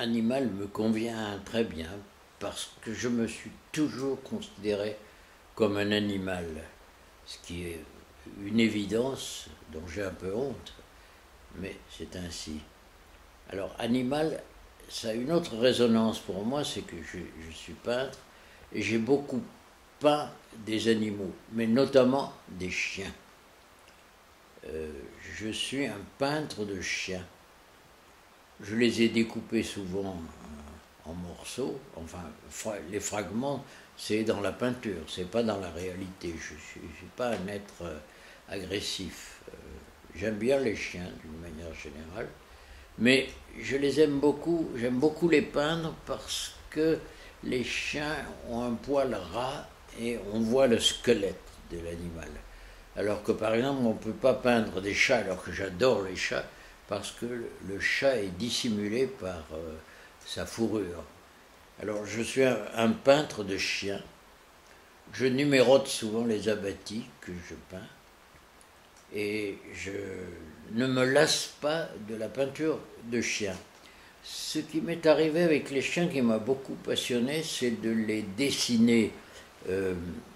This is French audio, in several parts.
animal me convient très bien parce que je me suis toujours considéré comme un animal, ce qui est une évidence dont j'ai un peu honte, mais c'est ainsi. Alors, animal, ça a une autre résonance pour moi, c'est que je suis peintre et j'ai beaucoup peint des animaux, mais notamment des chiens. Je suis un peintre de chiens. Je les ai découpés souvent en morceaux, enfin, les fragments, c'est dans la peinture, c'est pas dans la réalité. Je ne suis pas un être agressif. J'aime bien les chiens d'une manière générale, mais je les aime beaucoup, j'aime beaucoup les peindre parce que les chiens ont un poil ras et on voit le squelette de l'animal. Alors que par exemple, on ne peut pas peindre des chats, alors que j'adore les chats, parce que le chat est dissimulé par sa fourrure. Alors je suis un peintre de chiens. Je numérote souvent les abattis que je peins. Et je ne me lasse pas de la peinture de chiens. Ce qui m'est arrivé avec les chiens qui m'a beaucoup passionné, c'est de les dessiner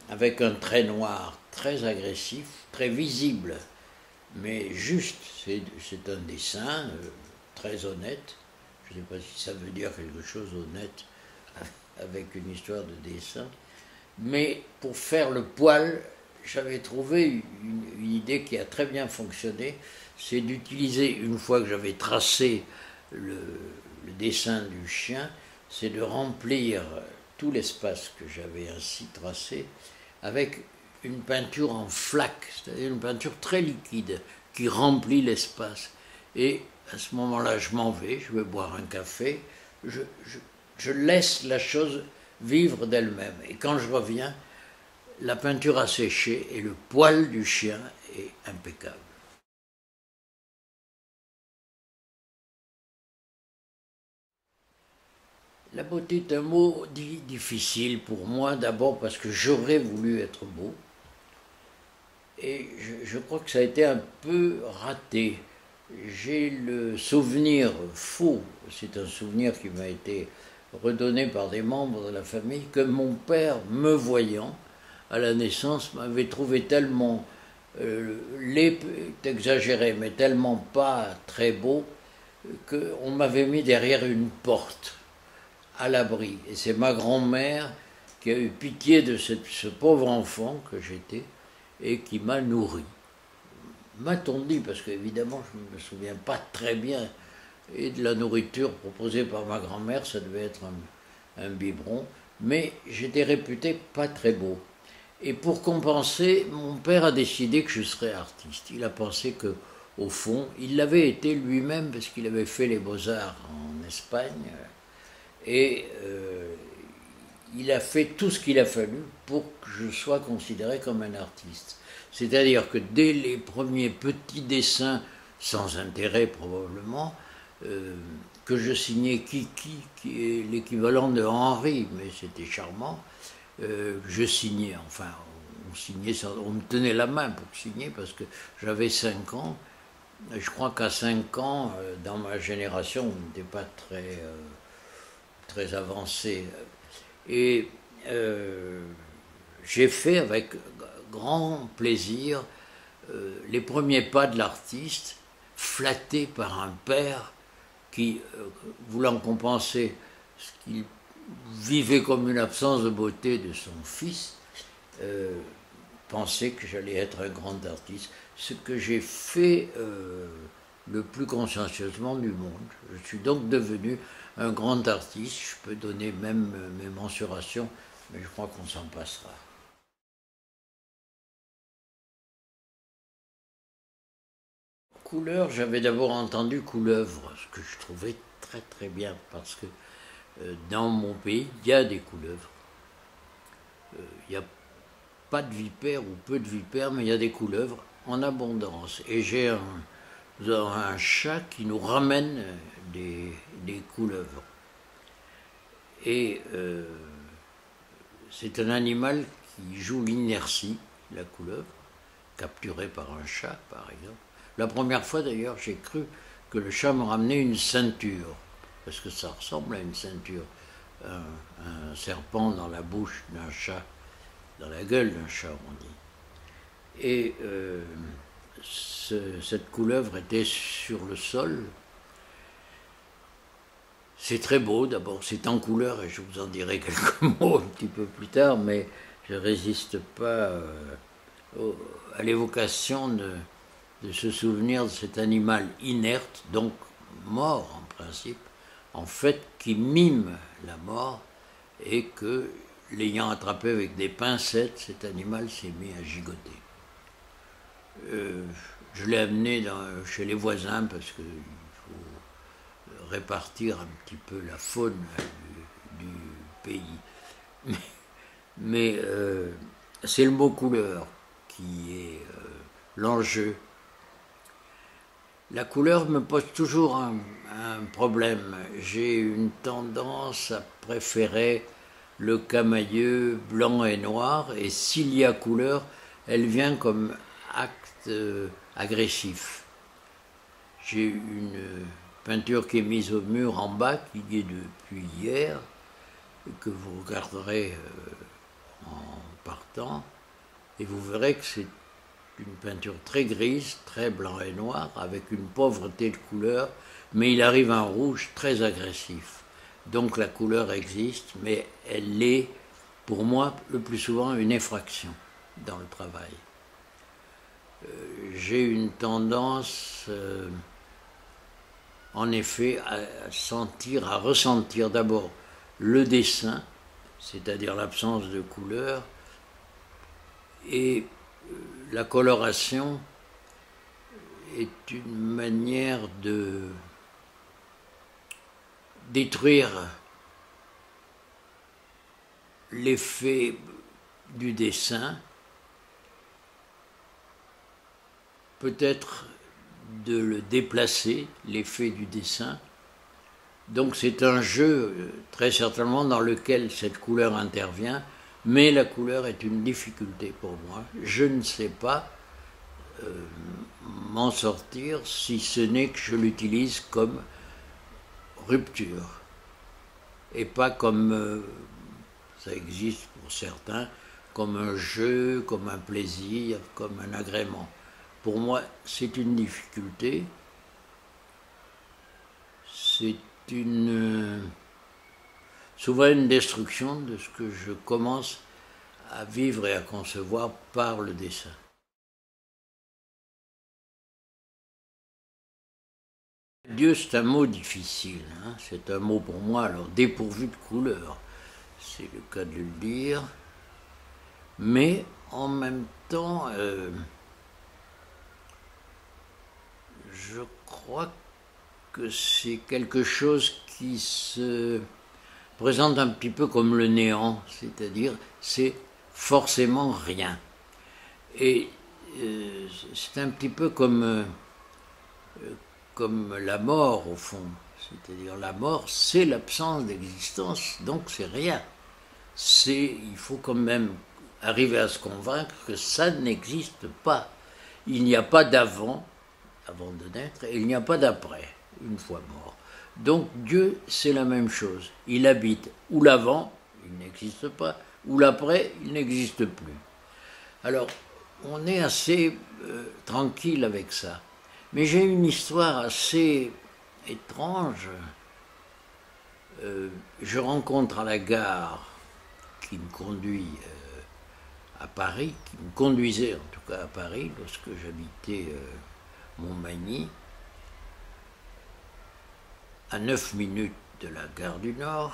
avec un trait noir très agressif, très visible, mais juste. C'est un dessin très honnête. Je ne sais pas si ça veut dire quelque chose honnête avec une histoire de dessin. Mais pour faire le poil, j'avais trouvé une idée qui a très bien fonctionné, c'est d'utiliser, une fois que j'avais tracé le dessin du chien, c'est de remplir tout l'espace que j'avais ainsi tracé avec une peinture en flaque, c'est-à-dire une peinture très liquide qui remplit l'espace. Et à ce moment-là, je m'en vais, je vais boire un café, je laisse la chose vivre d'elle-même. Et quand je reviens, la peinture a séché et le poil du chien est impeccable. La beauté est un mot difficile pour moi, d'abord parce que j'aurais voulu être beau. Et je crois que ça a été un peu raté. J'ai le souvenir faux, c'est un souvenir qui m'a été redonné par des membres de la famille, que mon père, me voyant à la naissance, m'avait trouvé tellement laid, exagéré, mais tellement pas très beau, qu'on m'avait mis derrière une porte, à l'abri. Et c'est ma grand-mère qui a eu pitié de ce pauvre enfant que j'étais et qui m'a nourri. M'a-t-on dit, parce qu'évidemment je ne me souviens pas très bien, et de la nourriture proposée par ma grand-mère, ça devait être un biberon, mais j'étais réputé pas très beau. Et pour compenser, mon père a décidé que je serais artiste. Il a pensé que, au fond, il l'avait été lui-même parce qu'il avait fait les beaux-arts en Espagne, et il a fait tout ce qu'il a fallu pour que je sois considéré comme un artiste. C'est-à-dire que dès les premiers petits dessins, sans intérêt probablement, que je signais Kiki, qui est l'équivalent de Henri, mais c'était charmant, je signais, enfin, on me tenait la main pour signer parce que j'avais 5 ans. Je crois qu'à 5 ans, dans ma génération, on n'était pas très avancé. Et j'ai fait avec grand plaisir les premiers pas de l'artiste, flatté par un père qui, voulant compenser ce qu'il vivait comme une absence de beauté de son fils, pensait que j'allais être un grand artiste, ce que j'ai fait le plus consciencieusement du monde. Je suis donc devenu un grand artiste, je peux donner même mes mensurations, mais je crois qu'on s'en passera. Couleur, j'avais d'abord entendu couleuvre, ce que je trouvais très très bien, parce que dans mon pays, il y a des couleuvres. Il n'y a pas de vipères ou peu de vipères, mais il y a des couleuvres en abondance. Et j'ai un chat qui nous ramène des couleuvres. Et c'est un animal qui joue l'inertie, la couleuvre, capturée par un chat par exemple. La première fois d'ailleurs, j'ai cru que le chat me ramenait une ceinture. parce que ça ressemble à une ceinture, un serpent dans la bouche d'un chat, dans la gueule d'un chat, on dit. Et cette couleuvre était sur le sol. C'est très beau, d'abord, c'est en couleur, et je vous en dirai quelques mots un petit peu plus tard, mais je ne résiste pas à l'évocation de se souvenir de cet animal inerte, donc mort en principe, en fait, qui mime la mort, et que, l'ayant attrapé avec des pincettes, cet animal s'est mis à gigoter. Je l'ai amené chez les voisins parce qu'il faut répartir un petit peu la faune du pays. Mais c'est le mot couleur qui est l'enjeu. La couleur me pose toujours un problème. J'ai une tendance à préférer le camailleux blanc et noir, et s'il y a couleur, elle vient comme acte agressif. J'ai une peinture qui est mise au mur en bas, qui y est depuis hier, que vous regarderez en partant, et vous verrez que c'est une peinture très grise, très blanc et noir, avec une pauvreté de couleur, mais il arrive un rouge très agressif. Donc la couleur existe, mais elle est, pour moi, le plus souvent une effraction dans le travail. J'ai une tendance, en effet, à ressentir d'abord le dessin, c'est-à-dire l'absence de couleur, et la coloration est une manière de détruire l'effet du dessin, peut-être de le déplacer, l'effet du dessin. Donc c'est un jeu très certainement dans lequel cette couleur intervient, mais la couleur est une difficulté pour moi. Je ne sais pas m'en sortir si ce n'est que je l'utilise comme rupture et pas comme ça existe pour certains, comme un jeu, comme un plaisir, comme un agrément. Pour moi, c'est une difficulté, c'est souvent une destruction de ce que je commence à vivre et à concevoir par le dessin. Dieu, c'est un mot difficile, hein. C'est un mot pour moi, alors dépourvu de couleur, c'est le cas de le dire, mais en même temps, je crois que c'est quelque chose qui se présente un petit peu comme le néant, c'est-à-dire c'est forcément rien. Et c'est un petit peu comme la mort au fond, c'est-à-dire la mort c'est l'absence d'existence, donc c'est rien. Il faut quand même arriver à se convaincre que ça n'existe pas. Il n'y a pas d'avant de naître, et il n'y a pas d'après, une fois mort. Donc Dieu, c'est la même chose. Il habite ou l'avant, il n'existe pas, ou l'après, il n'existe plus. Alors, on est assez tranquille avec ça. Mais j'ai une histoire assez étrange. Je rencontre à la gare qui me conduit à Paris, qui me conduisait en tout cas à Paris, lorsque j'habitais Montmagny, à 9 minutes de la gare du Nord,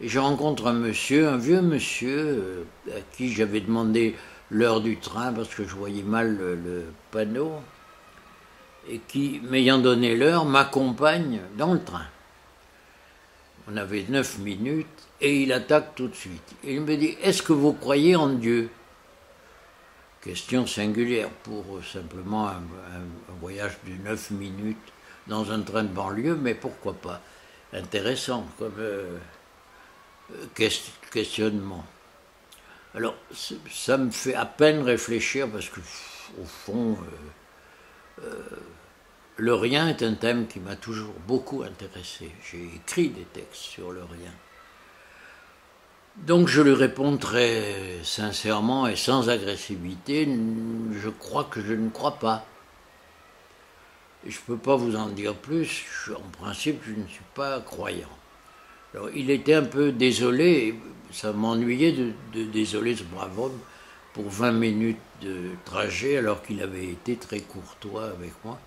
et je rencontre un vieux monsieur, à qui j'avais demandé l'heure du train parce que je voyais mal le panneau, et qui, m'ayant donné l'heure, m'accompagne dans le train. On avait 9 minutes, et il attaque tout de suite. Et il me dit, est-ce que vous croyez en Dieu ? Question singulière pour simplement un voyage de 9 minutes dans un train de banlieue, mais pourquoi pas ? Intéressant comme questionnement. Alors, ça me fait à peine réfléchir parce que, au fond, le rien est un thème qui m'a toujours beaucoup intéressé. J'ai écrit des textes sur le rien. Donc je lui réponds très sincèrement et sans agressivité, je crois que je ne crois pas. Et je ne peux pas vous en dire plus, en principe je ne suis pas croyant. Alors il était un peu désolé, ça m'ennuyait de désoler ce brave homme pour 20 minutes de trajet alors qu'il avait été très courtois avec moi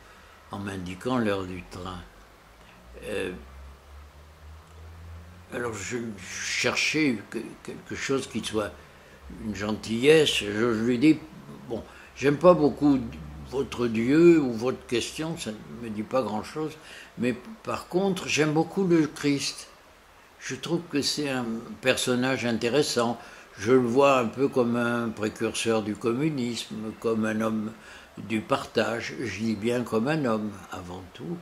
en m'indiquant l'heure du train. Alors je cherchais quelque chose qui soit une gentillesse. Je lui dis, bon, j'aime pas beaucoup votre Dieu ou votre question, ça ne me dit pas grand-chose, mais par contre, j'aime beaucoup le Christ. Je trouve que c'est un personnage intéressant. Je le vois un peu comme un précurseur du communisme, comme un homme du partage, je dis bien comme un homme avant tout,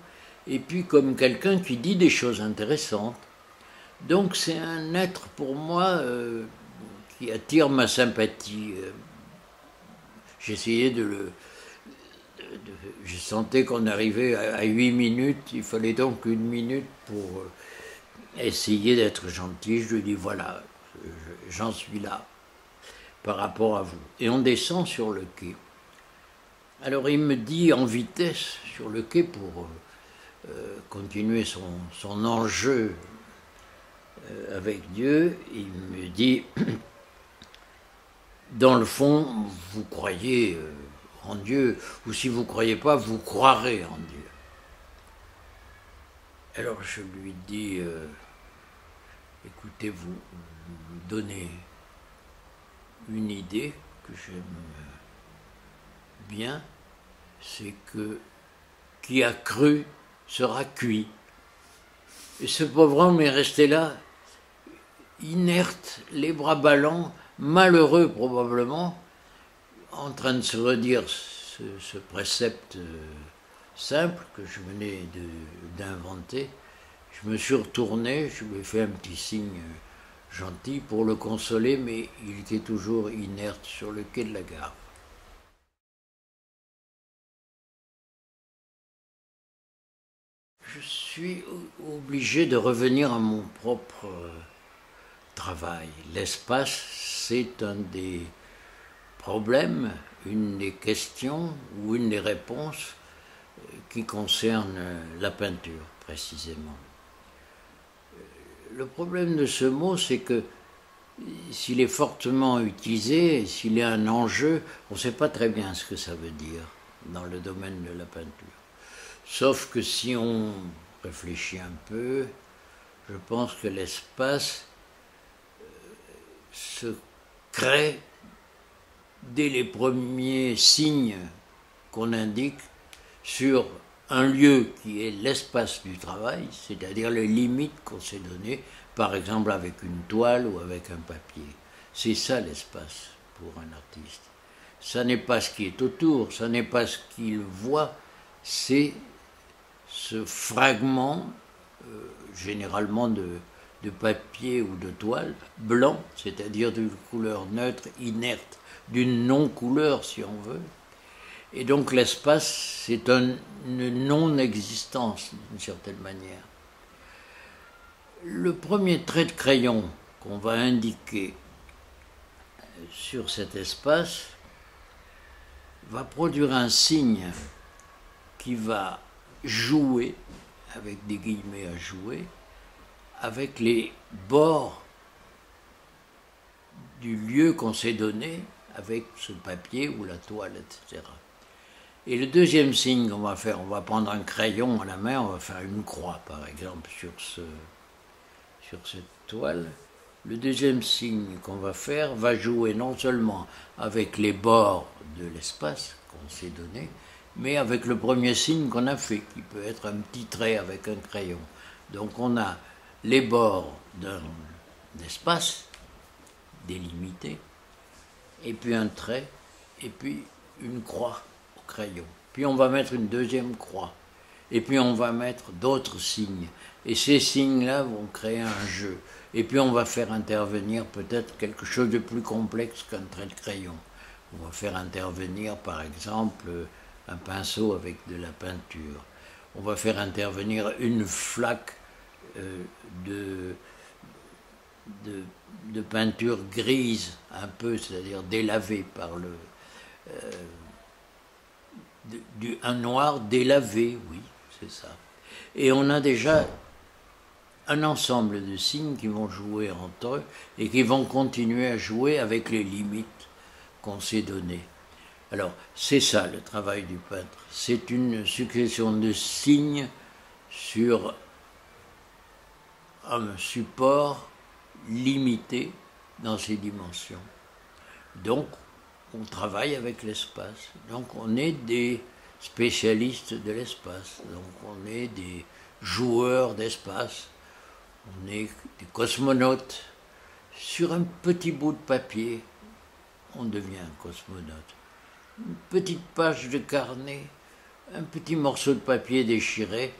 et puis comme quelqu'un qui dit des choses intéressantes. Donc c'est un être pour moi qui attire ma sympathie. J'essayais je sentais qu'on arrivait à 8 minutes, il fallait donc 1 minute pour essayer d'être gentil. Je lui dis voilà, j'en suis là par rapport à vous. Et on descend sur le quai. Alors il me dit en vitesse sur le quai pour continuer son enjeu avec Dieu, il me dit, dans le fond, vous croyez en Dieu, ou si vous ne croyez pas, vous croirez en Dieu. Alors je lui dis, écoutez, vous me donnez une idée que j'aime bien, c'est que qui a cru sera cuit. Et ce pauvre homme est resté là, inerte, les bras ballants, malheureux probablement, en train de se redire ce précepte simple que je venais d'inventer. Je me suis retourné, je lui ai fait un petit signe gentil pour le consoler, mais il était toujours inerte sur le quai de la gare. Je suis obligé de revenir à mon propre travail. L'espace, c'est un des problèmes, une des questions ou une des réponses qui concerne la peinture précisément. Le problème de ce mot, c'est que s'il est fortement utilisé, s'il est un enjeu, on ne sait pas très bien ce que ça veut dire dans le domaine de la peinture. Sauf que si on réfléchit un peu, je pense que l'espace se crée dès les premiers signes qu'on indique sur un lieu qui est l'espace du travail, c'est-à-dire les limites qu'on s'est données, par exemple avec une toile ou avec un papier. C'est ça l'espace pour un artiste. Ça n'est pas ce qui est autour, ça n'est pas ce qu'il voit, c'est ce fragment, généralement de papier ou de toile, blanc, c'est-à-dire d'une couleur neutre, inerte, d'une non-couleur si on veut. Et donc l'espace, c'est une non-existence d'une certaine manière. Le premier trait de crayon qu'on va indiquer sur cet espace va produire un signe qui va jouer, avec des guillemets à jouer, avec les bords du lieu qu'on s'est donné, avec ce papier ou la toile, etc. Et le deuxième signe qu'on va faire, on va prendre un crayon à la main, on va faire une croix, par exemple, sur cette toile. Le deuxième signe qu'on va faire va jouer non seulement avec les bords de l'espace qu'on s'est donné, mais avec le premier signe qu'on a fait, qui peut être un petit trait avec un crayon. Donc on a les bords d'un espace délimité, et puis un trait, et puis une croix au crayon. Puis on va mettre une deuxième croix, et puis on va mettre d'autres signes. Et ces signes-là vont créer un jeu. Et puis on va faire intervenir peut-être quelque chose de plus complexe qu'un trait de crayon. On va faire intervenir par exemple un pinceau avec de la peinture. on va faire intervenir une flaque de, de peinture grise, un peu, c'est-à-dire délavée par un noir délavé, oui, c'est ça. Et on a déjà un ensemble de signes qui vont jouer entre eux et qui vont continuer à jouer avec les limites qu'on s'est données. Alors, c'est ça le travail du peintre. C'est une succession de signes sur un support limité dans ses dimensions. Donc, on travaille avec l'espace. Donc, on est des spécialistes de l'espace. Donc, on est des joueurs d'espace. On est des cosmonautes. Sur un petit bout de papier, on devient un cosmonaute. Une petite page de carnet, un petit morceau de papier déchiré,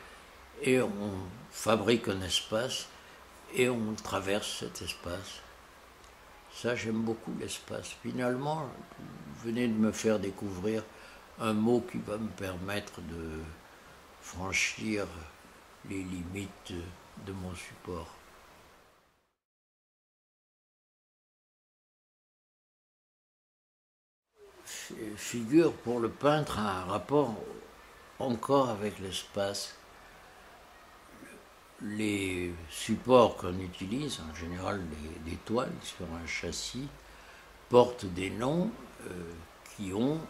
et on fabrique un espace, et on traverse cet espace. Ça, j'aime beaucoup l'espace. Finalement, vous venez de me faire découvrir un mot qui va me permettre de franchir les limites de mon support. Figure, pour le peintre, a un rapport encore avec l'espace. Les supports qu'on utilise, en général des toiles sur un châssis, portent des noms qui ont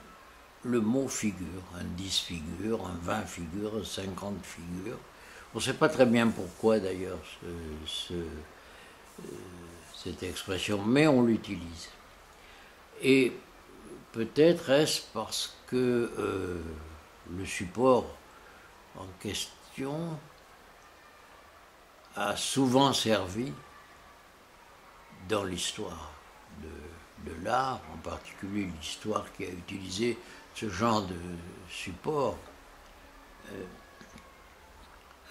le mot figure, un 10 figures, un 20 figures, un 50 figures. On ne sait pas très bien pourquoi d'ailleurs cette expression, mais on l'utilise. Et peut-être est-ce parce que le support en question a souvent servi dans l'histoire de l'art, en particulier l'histoire qui a utilisé ce genre de support,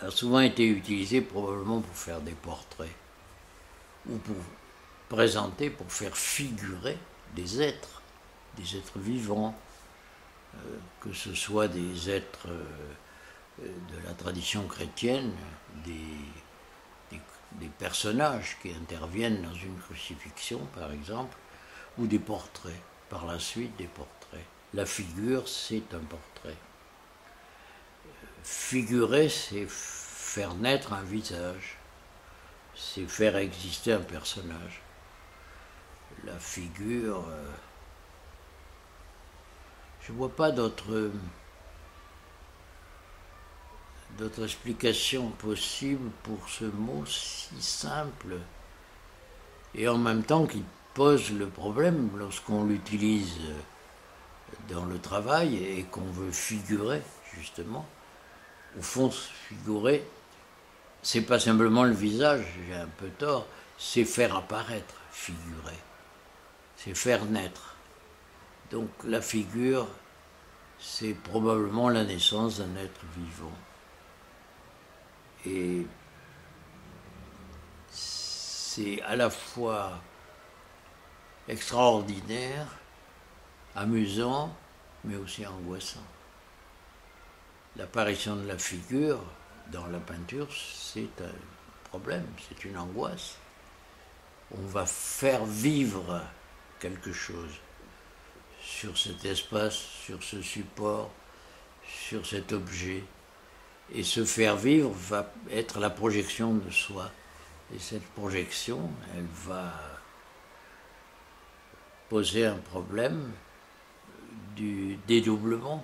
a souvent été utilisé probablement pour faire des portraits ou pour présenter, pour faire figurer des êtres vivants, que ce soit des êtres de la tradition chrétienne, des personnages qui interviennent dans une crucifixion, par exemple, ou des portraits, par la suite des portraits. La figure, c'est un portrait. Figurer, c'est faire naître un visage, c'est faire exister un personnage. La figure, je ne vois pas d'autre explication possible pour ce mot si simple et en même temps qui pose le problème lorsqu'on l'utilise dans le travail et qu'on veut figurer, justement. Au fond, figurer, c'est pas simplement le visage, j'ai un peu tort, c'est faire apparaître, figurer. C'est faire naître. Donc la figure, c'est probablement la naissance d'un être vivant. Et c'est à la fois extraordinaire, amusant, mais aussi angoissant. L'apparition de la figure dans la peinture, c'est un problème, c'est une angoisse. On va faire vivre quelque chose sur cet espace, sur ce support, sur cet objet. Et se faire vivre va être la projection de soi. Et cette projection, elle va poser un problème du dédoublement.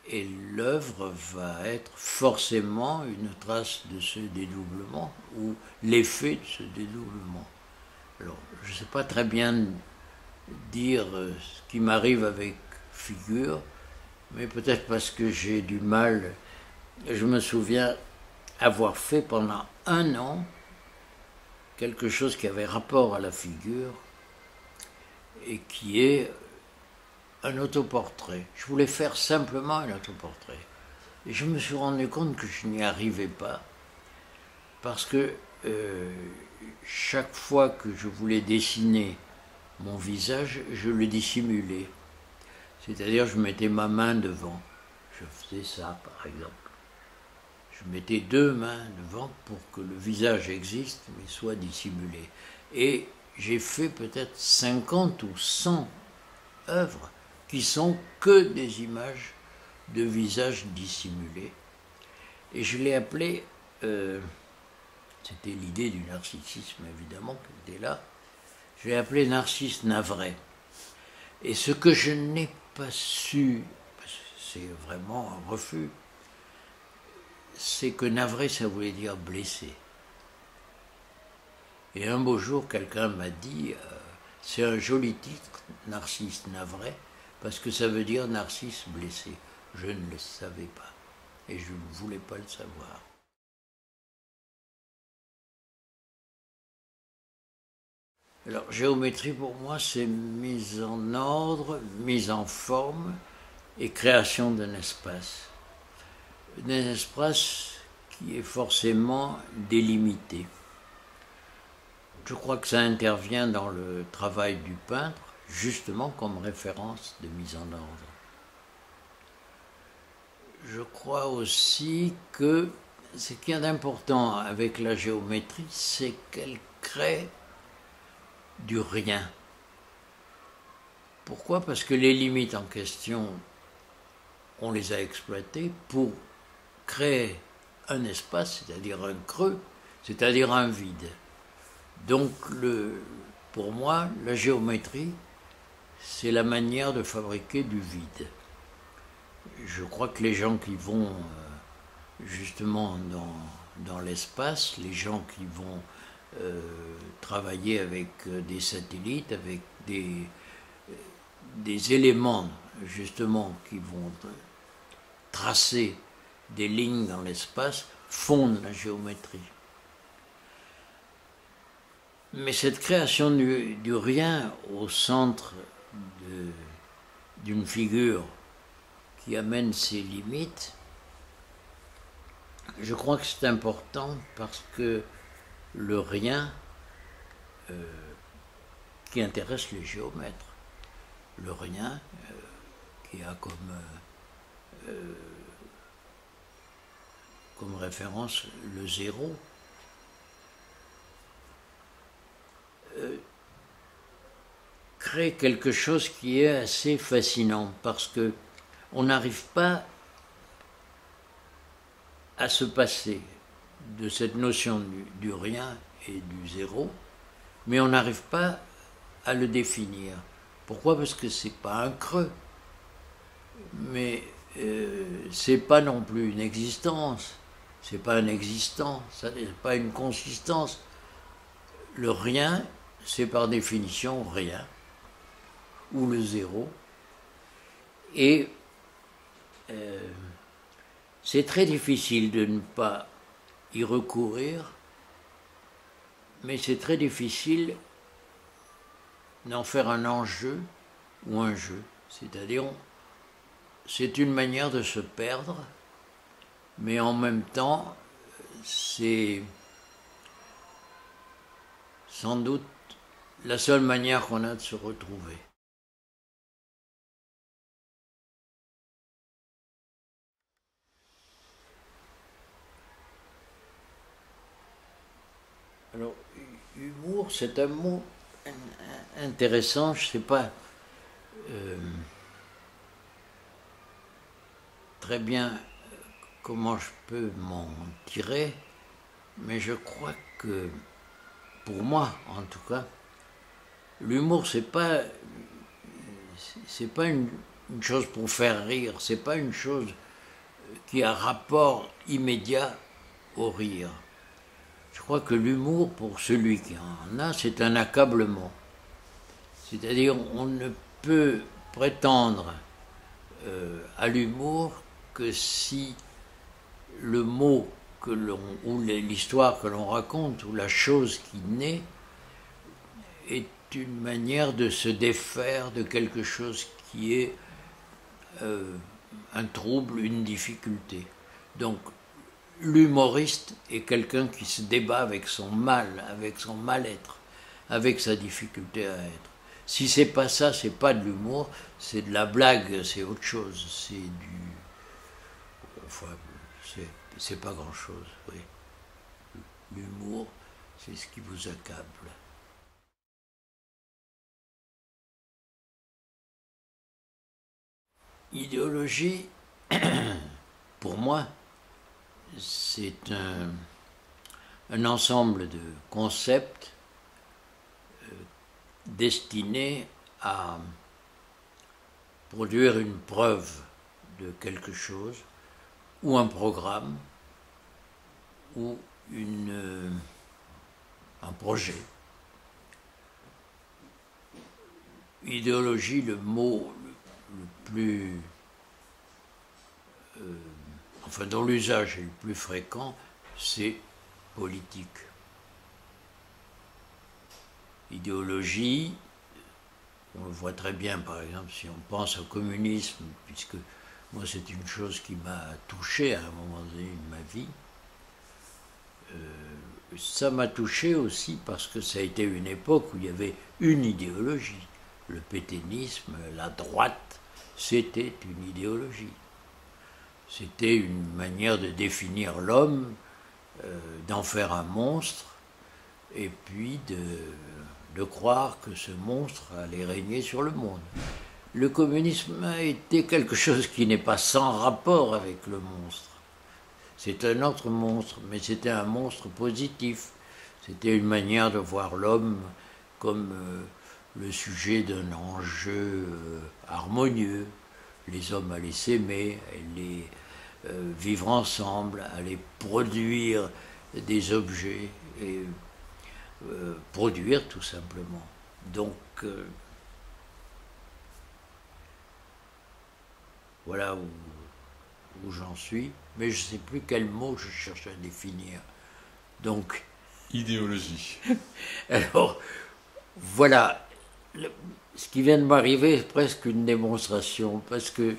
Et l'œuvre va être forcément une trace de ce dédoublement ou l'effet de ce dédoublement. Alors, je ne sais pas très bien dire ce qui m'arrive avec figure, mais peut-être parce que j'ai du mal. Je me souviens avoir fait pendant 1 an quelque chose qui avait rapport à la figure et qui est un autoportrait. Je voulais faire simplement un autoportrait. Et je me suis rendu compte que je n'y arrivais pas parce que chaque fois que je voulais dessiner mon visage, je le dissimulais. C'est-à-dire, je mettais ma main devant. Je faisais ça, par exemple. Je mettais deux mains devant pour que le visage existe, mais soit dissimulé. Et j'ai fait peut-être 50 ou 100 œuvres qui sont que des images de visages dissimulés. Et je l'ai appelé, c'était l'idée du narcissisme évidemment qui était là, je l'ai appelé Narcisse navré. Et ce que je n'ai pas su, c'est vraiment un refus, c'est que navré ça voulait dire blessé. Et un beau jour quelqu'un m'a dit, c'est un joli titre, Narcisse navré, parce que ça veut dire Narcisse blessé. Je ne le savais pas et je ne voulais pas le savoir. Alors, géométrie pour moi, c'est mise en ordre, mise en forme et création d'un espace. Un espace qui est forcément délimité. Je crois que ça intervient dans le travail du peintre, justement comme référence de mise en ordre. Je crois aussi que ce qui est important avec la géométrie, c'est qu'elle crée du rien. Pourquoi? Parce que les limites en question, on les a exploitées pour créer un espace, c'est-à-dire un creux, c'est-à-dire un vide. Donc, pour moi, la géométrie, c'est la manière de fabriquer du vide. Je crois que les gens qui vont justement dans l'espace, les gens qui vont travailler avec des satellites, avec des éléments justement qui vont tracer des lignes dans l'espace, fondent la géométrie. Mais cette création du rien au centre d'une figure qui amène ses limites, je crois que c'est important parce que le rien qui intéresse les géomètres, le rien qui a comme référence le zéro, crée quelque chose qui est assez fascinant parce que on n'arrive pas à se passer de cette notion du rien et du zéro, mais on n'arrive pas à le définir. Pourquoi? Parce que c'est pas un creux, mais c'est pas non plus une existence, c'est pas un existant, ça n'est pas une consistance. Le rien, c'est par définition rien, ou le zéro, et c'est très difficile de ne pas y recourir, mais c'est très difficile d'en faire un enjeu ou un jeu. C'est-à-dire, c'est une manière de se perdre, mais en même temps, c'est sans doute la seule manière qu'on a de se retrouver. Alors, humour, c'est un mot intéressant, je ne sais pas très bien comment je peux m'en tirer, mais je crois que, pour moi en tout cas, l'humour, c'est pas une chose pour faire rire, c'est pas une chose qui a rapport immédiat au rire. Je crois que l'humour, pour celui qui en a, c'est un accablement. C'est-à-dire, on ne peut prétendre à l'humour que si le mot ou l'histoire que l'on raconte, ou la chose qui naît, est une manière de se défaire de quelque chose qui est un trouble, une difficulté. Donc, l'humoriste est quelqu'un qui se débat avec son mal, avec son mal-être, avec sa difficulté à être. Si c'est pas ça, c'est pas de l'humour, c'est de la blague, c'est autre chose. C'est du. Enfin, c'est pas grand chose, oui. L'humour, c'est ce qui vous accable. Idéologie, pour moi, c'est un ensemble de concepts destinés à produire une preuve de quelque chose, ou un programme, ou un projet. Idéologie, le mot le plus, enfin dont l'usage est le plus fréquent, c'est politique. Idéologie, on le voit très bien par exemple si on pense au communisme, puisque moi c'est une chose qui m'a touché à un moment donné de ma vie. Ça m'a touché aussi parce que ça a été une époque où il y avait une idéologie. Le pétainisme, la droite, c'était une idéologie. C'était une manière de définir l'homme, d'en faire un monstre, et puis de croire que ce monstre allait régner sur le monde. Le communisme a été quelque chose qui n'est pas sans rapport avec le monstre. C'est un autre monstre, mais c'était un monstre positif. C'était une manière de voir l'homme comme le sujet d'un enjeu harmonieux. Les hommes allaient s'aimer, allaient vivre ensemble, allaient produire des objets, et produire tout simplement. Donc, voilà où j'en suis, mais je ne sais plus quel mot je cherche à définir. Donc, idéologie. Alors, voilà, ce qui vient de m'arriver est presque une démonstration, parce que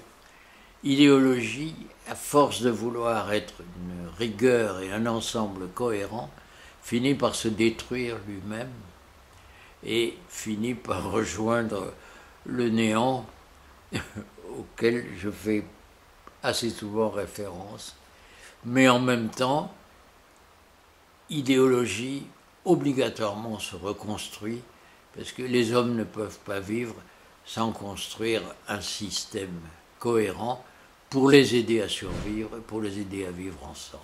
idéologie, à force de vouloir être une rigueur et un ensemble cohérent, finit par se détruire lui-même et finit par rejoindre le néant auquel je fais assez souvent référence. Mais en même temps, idéologie obligatoirement se reconstruit, parce que les hommes ne peuvent pas vivre sans construire un système cohérent pour les aider à survivre et pour les aider à vivre ensemble.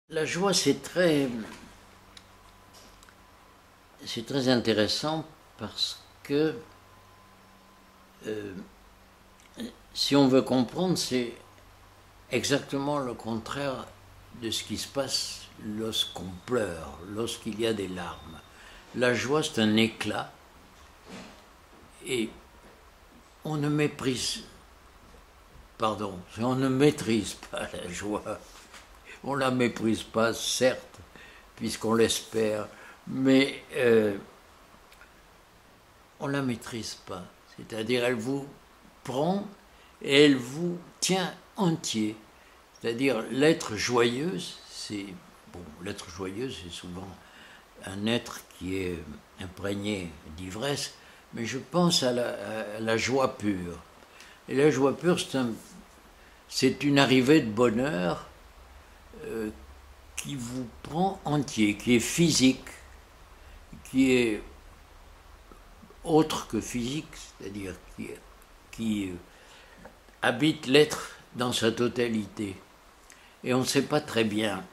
La joie, c'est très intéressant parce que si on veut comprendre, c'est exactement le contraire de ce qui se passe lorsqu'on pleure, lorsqu'il y a des larmes. La joie, c'est un éclat et on ne maîtrise pas la joie. On ne la méprise pas, certes, puisqu'on l'espère, mais on ne la maîtrise pas. C'est-à-dire, elle vous prend et elle vous tient entier. C'est-à-dire, l'être joyeux, c'est souvent un être qui est imprégné d'ivresse, mais je pense à la joie pure. Et la joie pure, c'est une arrivée de bonheur qui vous prend entier, qui est physique, qui est autre que physique, c'est-à-dire qui habite l'être dans sa totalité. Et on ne sait pas très bien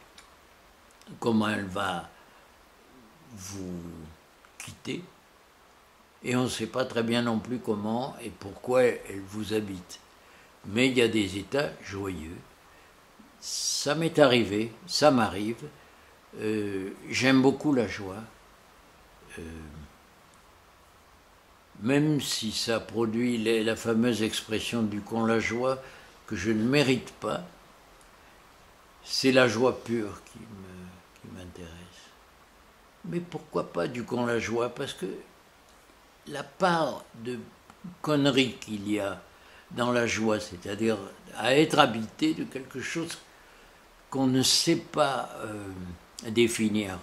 comment elle va vous quitter, et on ne sait pas très bien non plus comment et pourquoi elle vous habite. Mais il y a des états joyeux. Ça m'est arrivé, ça m'arrive. J'aime beaucoup la joie. Même si ça produit la fameuse expression du con la joie que je ne mérite pas, c'est la joie pure qui m'intéresse. Mais pourquoi pas du con la joie? Parce que la part de connerie qu'il y a dans la joie, c'est-à-dire à être habité de quelque chose qu'on ne sait pas définir.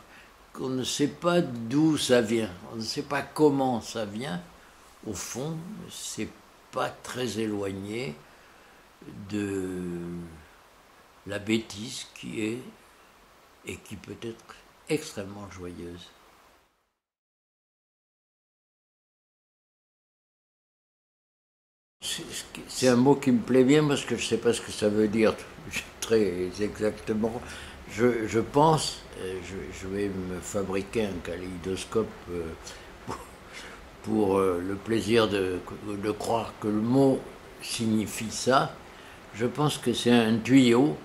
qu'on ne sait pas d'où ça vient, on ne sait pas comment ça vient. Au fond, c'est pas très éloigné de la bêtise qui est et qui peut être extrêmement joyeuse. C'est un mot qui me plaît bien parce que je ne sais pas ce que ça veut dire très exactement. Je pense, je vais me fabriquer un kaléidoscope pour le plaisir de croire que le mot signifie ça. Je pense que c'est un tuyau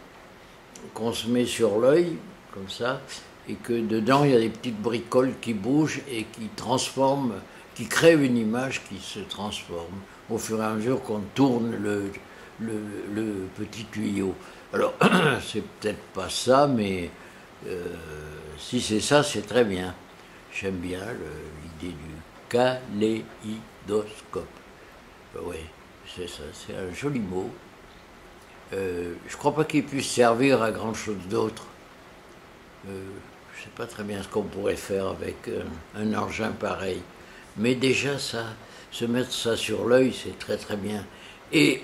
qu'on se met sur l'œil, comme ça, et que dedans il y a des petites bricoles qui bougent et qui transforment, qui créent une image qui se transforme au fur et à mesure qu'on tourne le petit tuyau. Alors, c'est peut-être pas ça, mais si c'est ça, c'est très bien. J'aime bien l'idée du kaléidoscope. Oui, c'est ça, c'est un joli mot. Je ne crois pas qu'il puisse servir à grand chose d'autre. Je ne sais pas très bien ce qu'on pourrait faire avec un engin pareil. Mais déjà, ça, se mettre ça sur l'œil, c'est très très bien. Et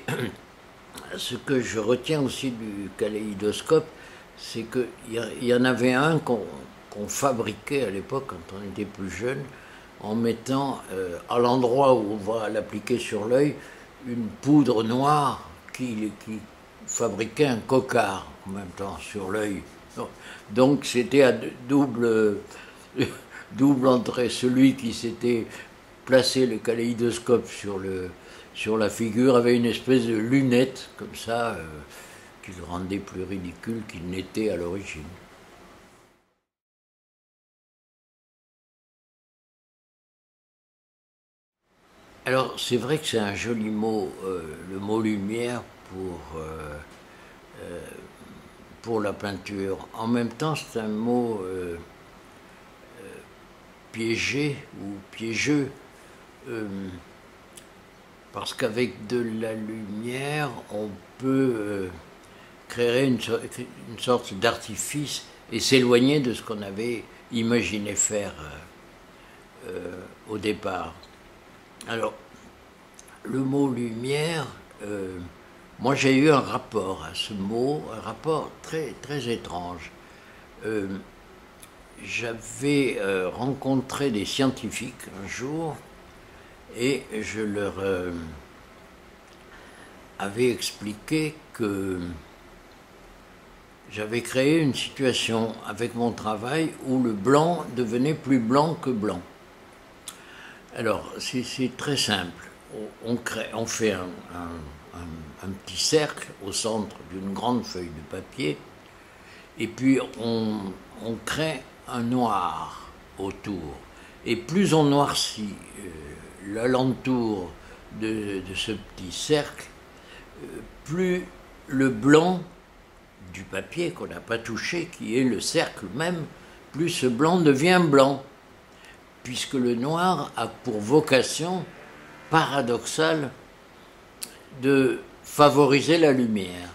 ce que je retiens aussi du kaléidoscope, c'est qu'il y en avait un qu'on fabriquait à l'époque, quand on était plus jeune, en mettant à l'endroit où on va l'appliquer sur l'œil, une poudre noire qui fabriquait un cocard en même temps sur l'œil. Donc c'était à double entrée. Celui qui s'était placé le kaléidoscope sur la figure avait une espèce de lunette comme ça qui le rendait plus ridicule qu'il n'était à l'origine. Alors c'est vrai que c'est un joli mot, le mot lumière pour la peinture. En même temps, c'est un mot piégé ou piégeux, parce qu'avec de la lumière, on peut créer une sorte d'artifice et s'éloigner de ce qu'on avait imaginé faire au départ. Alors, le mot lumière, moi j'ai eu un rapport à ce mot, un rapport très, très étrange. J'avais rencontré des scientifiques un jour et je leur avais expliqué que j'avais créé une situation avec mon travail où le blanc devenait plus blanc que blanc. Alors, c'est très simple. On fait un petit cercle au centre d'une grande feuille de papier et puis on crée un noir autour. Et plus on noircit l'alentour de ce petit cercle, plus le blanc du papier qu'on n'a pas touché, qui est le cercle même, plus ce blanc devient blanc, puisque le noir a pour vocation paradoxale de favoriser la lumière.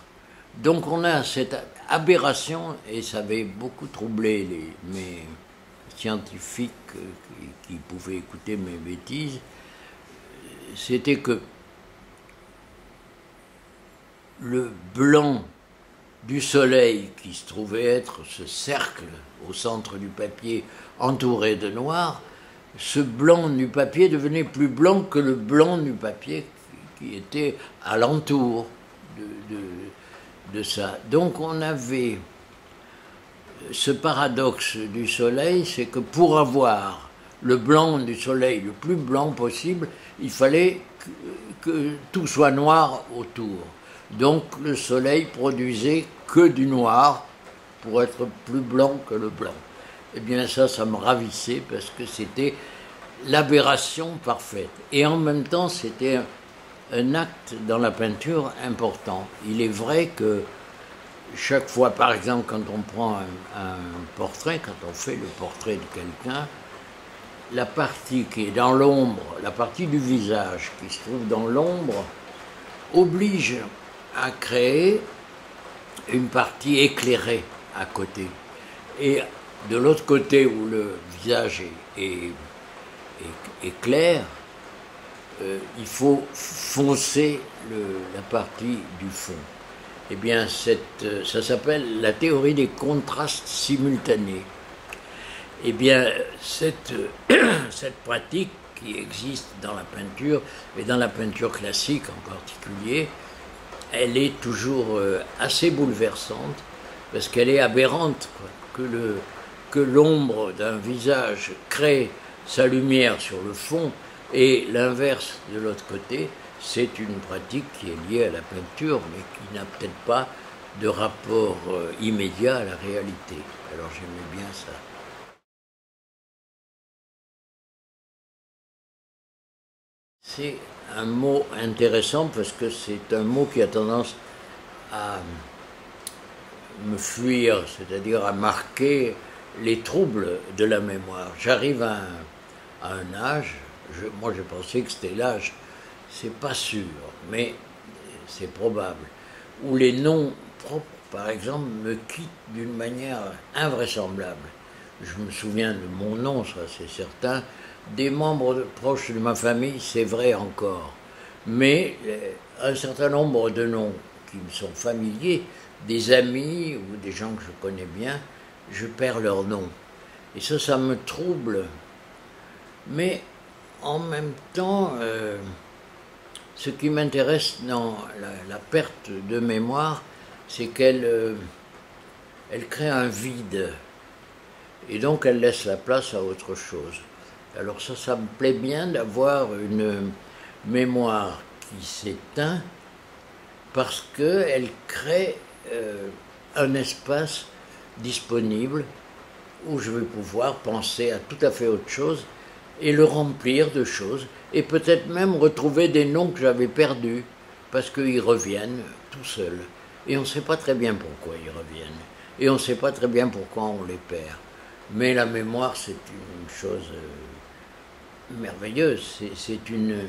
Donc on a cette aberration, et ça avait beaucoup troublé mes scientifiques qui pouvaient écouter mes bêtises, c'était que le blanc du soleil, qui se trouvait être ce cercle au centre du papier entouré de noir, ce blanc du papier devenait plus blanc que le blanc du papier qui était alentour de ça. Donc on avait ce paradoxe du soleil, c'est que pour avoir le blanc du soleil le plus blanc possible, il fallait que tout soit noir autour. Donc le soleil produisait que du noir pour être plus blanc que le blanc. Eh bien ça me ravissait parce que c'était l'aberration parfaite. Et en même temps, c'était un acte dans la peinture important. Il est vrai que chaque fois, par exemple, quand on prend un portrait, quand on fait le portrait de quelqu'un, la partie qui est dans l'ombre, la partie du visage qui se trouve dans l'ombre, oblige à créer une partie éclairée à côté. Et De l'autre côté, où le visage est clair, il faut foncer la partie du fond. Eh bien, ça s'appelle la théorie des contrastes simultanés. Eh bien, cette pratique qui existe dans la peinture, et dans la peinture classique en particulier, elle est toujours assez bouleversante, parce qu'elle est aberrante, quoi. Que l'ombre d'un visage crée sa lumière sur le fond, et l'inverse de l'autre côté, c'est une pratique qui est liée à la peinture, mais qui n'a peut-être pas de rapport immédiat à la réalité. Alors j'aimais bien ça. C'est un mot intéressant parce que c'est un mot qui a tendance à me fuir, c'est-à-dire à marquer les troubles de la mémoire. J'arrive à un âge, moi je pensais que c'était l'âge, c'est pas sûr, mais c'est probable, où les noms propres, par exemple, me quittent d'une manière invraisemblable. Je me souviens de mon nom, ça c'est certain, des membres proches de ma famille, c'est vrai encore, mais un certain nombre de noms qui me sont familiers, des amis ou des gens que je connais bien, je perds leur nom. Et ça me trouble. Mais en même temps, ce qui m'intéresse dans la perte de mémoire, c'est qu'elle crée un vide. Et donc elle laisse la place à autre chose. Alors ça me plaît bien d'avoir une mémoire qui s'éteint parce qu'elle crée un espace disponible où je vais pouvoir penser à tout à fait autre chose et le remplir de choses, et peut-être même retrouver des noms que j'avais perdus, parce qu'ils reviennent tout seuls. Et on ne sait pas très bien pourquoi ils reviennent, et on ne sait pas très bien pourquoi on les perd. Mais la mémoire, c'est une chose merveilleuse, c'est une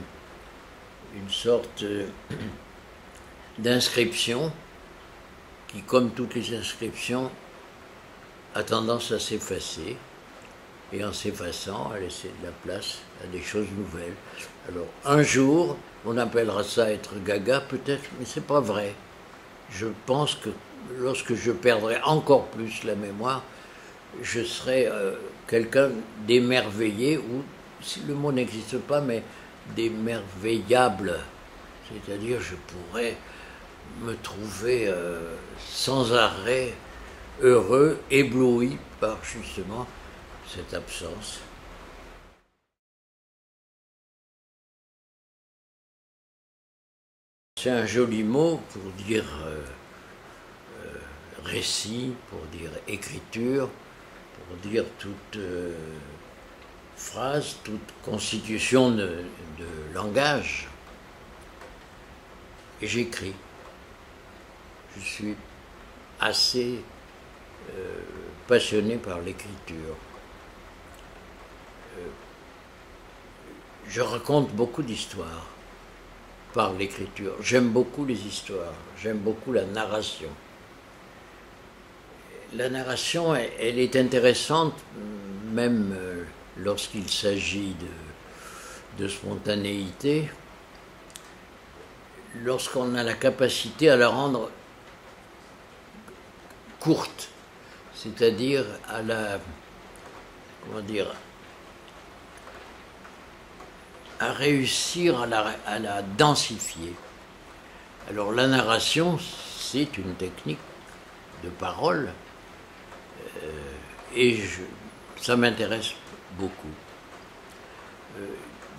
sorte d'inscription qui, comme toutes les inscriptions, a tendance à s'effacer, et en s'effaçant, à laisser de la place à des choses nouvelles. Alors, un jour, on appellera ça être gaga, peut-être, mais c'est pas vrai. Je pense que lorsque je perdrai encore plus la mémoire, je serai quelqu'un d'émerveillé, ou, si le mot n'existe pas, mais d'émerveillable. C'est-à-dire, je pourrais me trouver sans arrêt heureux, ébloui par justement cette absence. C'est un joli mot pour dire récit, pour dire écriture, pour dire toute phrase, toute constitution de langage. Et j'écris. Je suis assez passionné par l'écriture. Je raconte beaucoup d'histoires par l'écriture. J'aime beaucoup les histoires, j'aime beaucoup la narration. La narration, elle est intéressante, même lorsqu'il s'agit de spontanéité, lorsqu'on a la capacité à la rendre courte, c'est-à-dire à la, comment dire, à réussir à la densifier. Alors la narration, c'est une technique de parole, et ça m'intéresse beaucoup.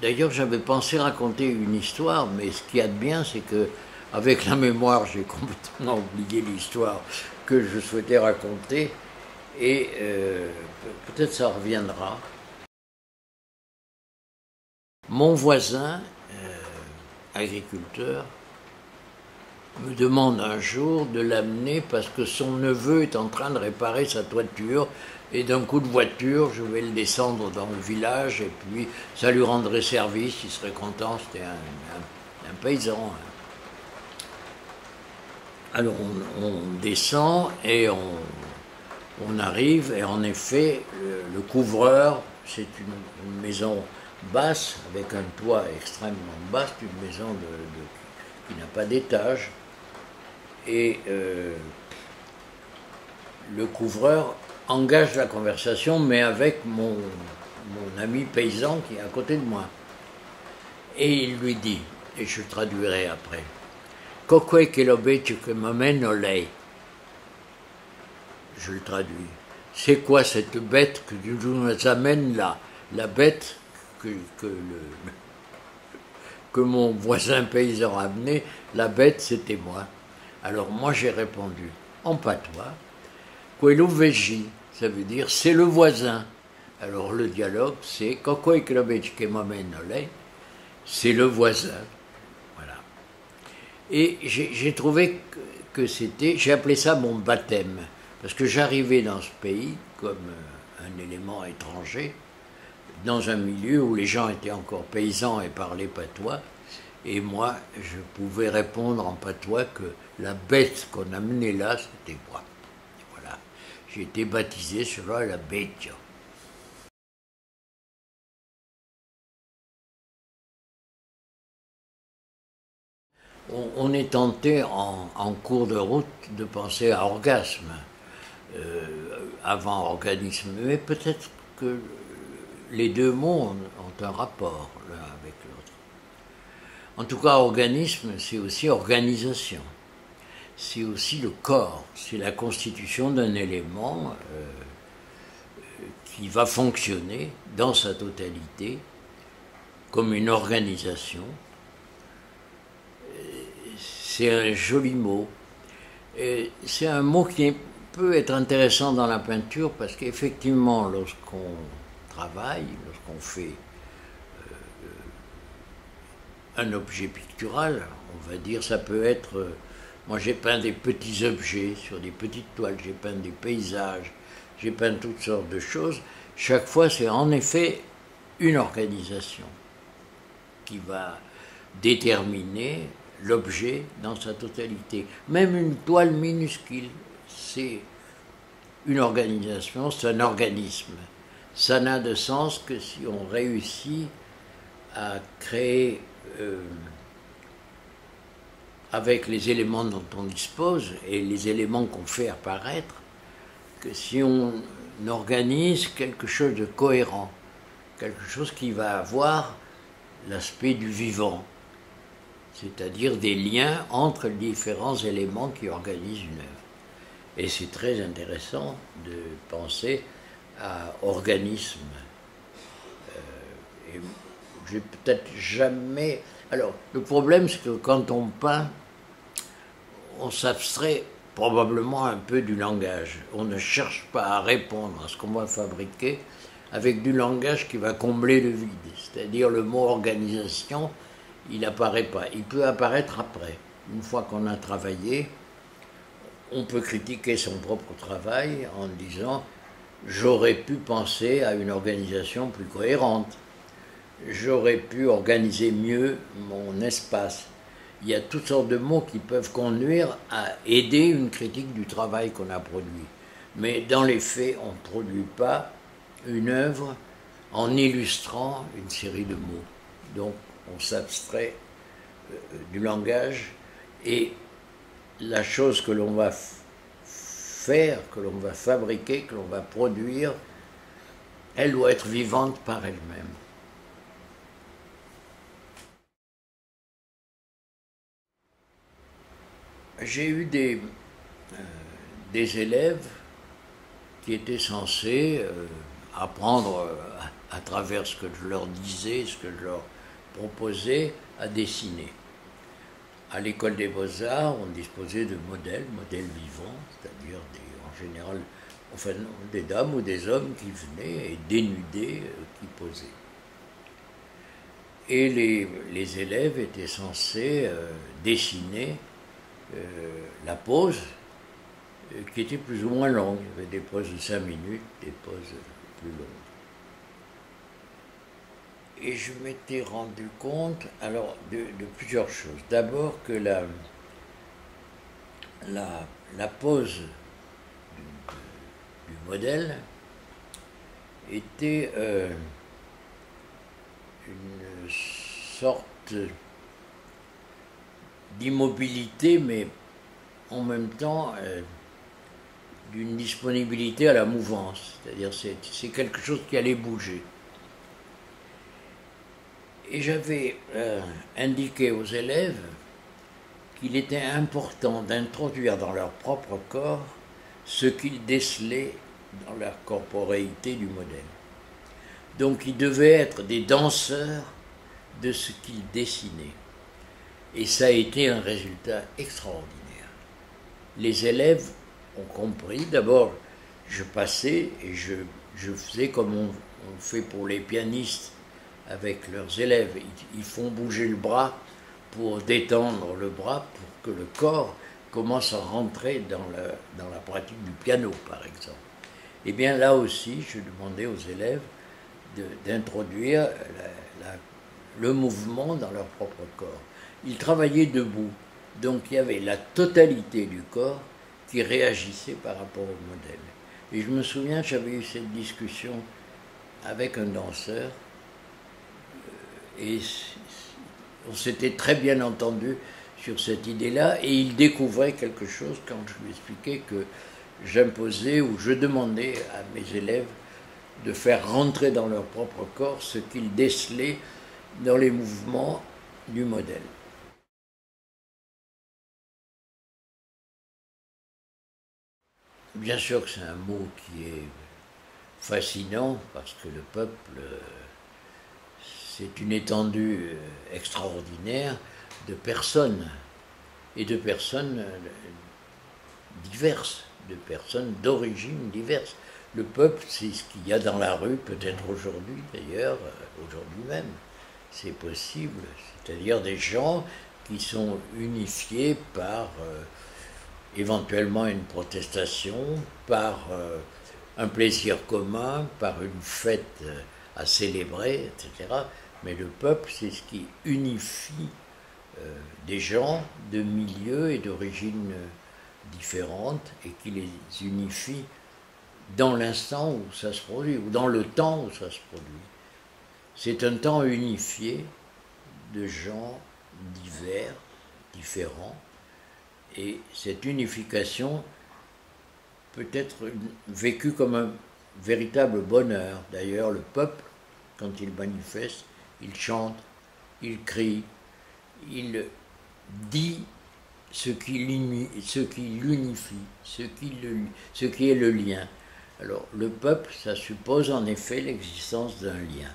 D'ailleurs, j'avais pensé raconter une histoire, mais ce qu'il y a de bien, c'est que avec la mémoire, j'ai complètement oublié l'histoire que je souhaitais raconter, et peut-être ça reviendra. Mon voisin, agriculteur, me demande un jour de l'amener parce que son neveu est en train de réparer sa toiture, et d'un coup de voiture, je vais le descendre dans le village, et puis ça lui rendrait service, il serait content, c'était un paysan. Alors on descend et On arrive et en effet, le couvreur, c'est une maison basse, avec un toit extrêmement bas, c'est une maison qui n'a pas d'étage. Et le couvreur engage la conversation, mais avec mon ami paysan qui est à côté de moi. Et il lui dit, et je traduirai après, « Coque que lo beccio que m'amène au lait ?» Je le traduis. « C'est quoi cette bête que tu nous amènes là ?» La bête que mon voisin paysan a amenée, la bête c'était moi. Alors moi j'ai répondu en patois, « Quello vegi », ça veut dire « c'est le voisin ». Alors le dialogue c'est « Coque que lo beccio que m'amène au lait ?» c'est le voisin. Voilà. Et j'ai trouvé que c'était, j'ai appelé ça mon baptême, parce que j'arrivais dans ce pays comme un élément étranger, dans un milieu où les gens étaient encore paysans et parlaient patois, et moi, je pouvais répondre en patois que la bête qu'on amenait là, c'était moi. Voilà. J'ai été baptisé sur la bête. On est tenté en cours de route de penser à orgasme, avant organisme, mais peut-être que les deux mots ont un rapport l'un avec l'autre. En tout cas, organisme, c'est aussi organisation, c'est aussi le corps, c'est la constitution d'un élément qui va fonctionner dans sa totalité comme une organisation. C'est un joli mot. C'est un mot qui peut être intéressant dans la peinture parce qu'effectivement, lorsqu'on travaille, lorsqu'on fait un objet pictural, on va dire, ça peut être... moi j'ai peint des petits objets sur des petites toiles, j'ai peint des paysages, j'ai peint toutes sortes de choses. Chaque fois, c'est en effet une organisation qui va déterminer l'objet dans sa totalité. Même une toile minuscule, c'est une organisation, c'est un organisme. Ça n'a de sens que si on réussit à créer, avec les éléments dont on dispose et les éléments qu'on fait apparaître, que si on organise quelque chose de cohérent, quelque chose qui va avoir l'aspect du vivant, c'est-à-dire des liens entre les différents éléments qui organisent une œuvre. Et c'est très intéressant de penser à organisme. Et j'ai peut-être jamais... Alors, le problème, c'est que quand on peint, on s'abstrait probablement un peu du langage. On ne cherche pas à répondre à ce qu'on va fabriquer avec du langage qui va combler le vide. C'est-à-dire le mot organisation, il n'apparaît pas. Il peut apparaître après. Une fois qu'on a travaillé, on peut critiquer son propre travail en disant « j'aurais pu penser à une organisation plus cohérente, j'aurais pu organiser mieux mon espace ». Il y a toutes sortes de mots qui peuvent conduire à aider une critique du travail qu'on a produit. Mais dans les faits, on ne produit pas une œuvre en illustrant une série de mots. Donc, on s'abstrait du langage et la chose que l'on va faire, que l'on va fabriquer, que l'on va produire, elle doit être vivante par elle-même. J'ai eu des élèves qui étaient censés apprendre à travers ce que je leur disais, ce que je leur proposais, à dessiner. À l'école des Beaux-Arts, on disposait de modèles vivants, c'est-à-dire en général enfin, des dames ou des hommes qui venaient et dénudés, qui posaient. Et les élèves étaient censés dessiner la pose, qui était plus ou moins longue. Il y avait des poses de 5 minutes, des poses plus longues. Et je m'étais rendu compte alors, de plusieurs choses. D'abord que la pose du modèle était une sorte d'immobilité, mais en même temps d'une disponibilité à la mouvance, c'est-à-dire c'est quelque chose qui allait bouger. Et j'avais indiqué aux élèves qu'il était important d'introduire dans leur propre corps ce qu'ils décelaient dans la corporéité du modèle. Donc ils devaient être des danseurs de ce qu'ils dessinaient. Et ça a été un résultat extraordinaire. Les élèves ont compris. D'abord, je passais et je faisais comme on fait pour les pianistes avec leurs élèves. Ils font bouger le bras pour détendre le bras, pour que le corps commence à rentrer dans la pratique du piano, par exemple. Et bien là aussi, je demandais aux élèves d'introduire le mouvement dans leur propre corps. Ils travaillaient debout, donc il y avait la totalité du corps qui réagissait par rapport au modèle. Et je me souviens, j'avais eu cette discussion avec un danseur, et on s'était très bien entendu sur cette idée-là, et il découvrait quelque chose quand je lui expliquais que j'imposais ou je demandais à mes élèves de faire rentrer dans leur propre corps ce qu'ils décelaient dans les mouvements du modèle. Bien sûr que c'est un mot qui est fascinant parce que le peuple, c'est une étendue extraordinaire de personnes et de personnes diverses, de personnes d'origines diverses. Le peuple, c'est ce qu'il y a dans la rue, peut-être aujourd'hui d'ailleurs, aujourd'hui même, c'est possible, c'est-à-dire des gens qui sont unifiés par éventuellement une protestation, par un plaisir commun, par une fête à célébrer, etc. Mais le peuple, c'est ce qui unifie des gens de milieux et d'origines différentes et qui les unifie dans l'instant où ça se produit, ou dans le temps où ça se produit. C'est un temps unifié de gens divers, différents, et cette unification peut être vécue comme un véritable bonheur. D'ailleurs, le peuple, quand il manifeste, il chante, il crie, il dit ce qui l'unifie, ce qui est le lien. Alors, le peuple, ça suppose en effet l'existence d'un lien.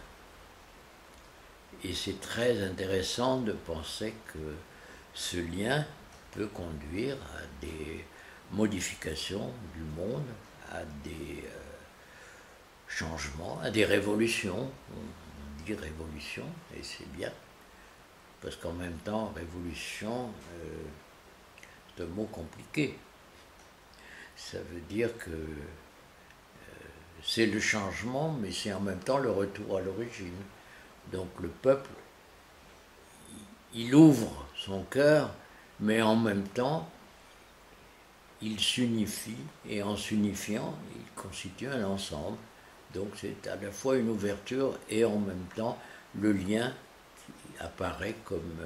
Et c'est très intéressant de penser que ce lien peut conduire à des modifications du monde, à des changements, à des révolutions. On dit révolution, et c'est bien, parce qu'en même temps, révolution, c'est un mot compliqué. Ça veut dire que c'est le changement, mais c'est en même temps le retour à l'origine. Donc le peuple, il ouvre son cœur, mais en même temps, il s'unifie, et en s'unifiant, il constitue un ensemble. Donc c'est à la fois une ouverture et en même temps le lien qui apparaît comme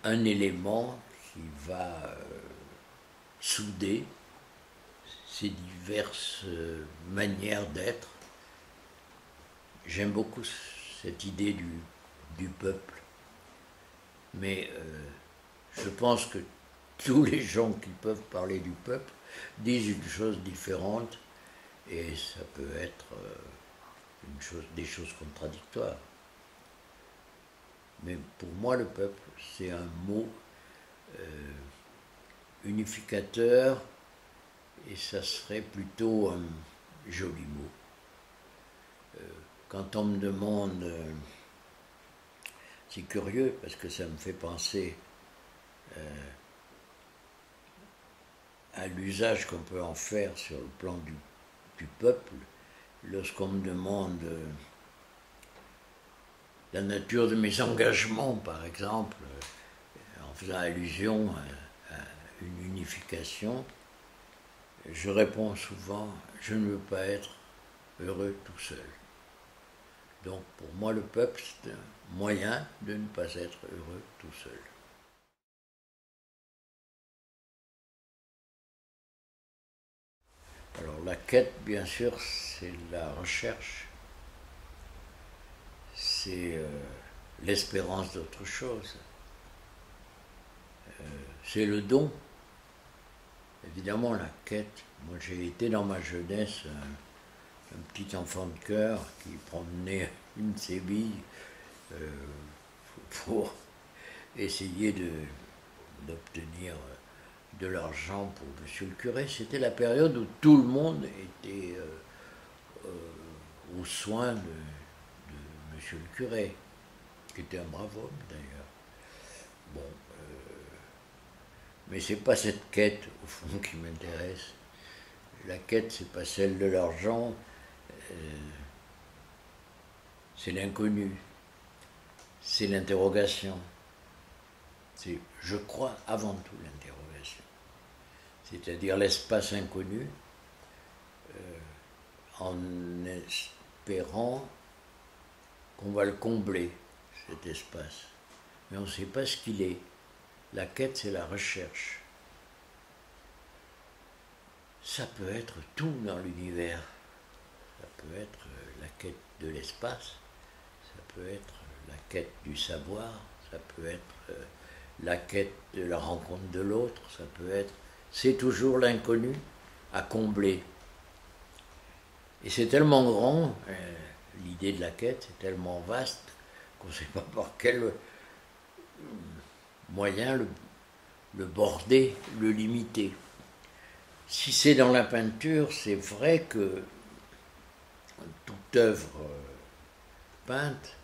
un élément qui va souder ces diverses manières d'être. J'aime beaucoup cette idée du peuple, mais je pense que tous les gens qui peuvent parler du peuple disent une chose différente, et ça peut être des choses contradictoires. Mais pour moi, le peuple, c'est un mot unificateur, et ça serait plutôt un joli mot. Quand on me demande, c'est curieux parce que ça me fait penser à l'usage qu'on peut en faire sur le plan du peuple, lorsqu'on me demande la nature de mes engagements, par exemple, en faisant allusion à une unification, je réponds souvent, je ne veux pas être heureux tout seul. Donc pour moi, le peuple, c'est un moyen de ne pas être heureux tout seul. Alors la quête, bien sûr, c'est la recherche, c'est l'espérance d'autre chose, c'est le don. Évidemment, la quête, moi j'ai été dans ma jeunesse un petit enfant de cœur qui promenait une sébille pour essayer d'obtenir de l'argent pour monsieur le curé. C'était la période où tout le monde était aux soins de monsieur le curé, qui était un brave homme d'ailleurs. Bon, mais c'est pas cette quête au fond qui m'intéresse. La quête, c'est pas celle de l'argent, c'est l'inconnu, c'est l'interrogation. C'est, je crois, avant tout l'interrogation. C'est-à-dire l'espace inconnu, en espérant qu'on va le combler, cet espace. Mais on ne sait pas ce qu'il est. La quête, c'est la recherche. Ça peut être tout dans l'univers. Ça peut être la quête de l'espace, ça peut être la quête du savoir, ça peut être la quête de la rencontre de l'autre, ça peut être... C'est toujours l'inconnu à combler. Et c'est tellement grand, l'idée de la quête, c'est tellement vaste qu'on ne sait pas par quel moyen le border, le limiter. Si c'est dans la peinture, c'est vrai que toute œuvre peinte,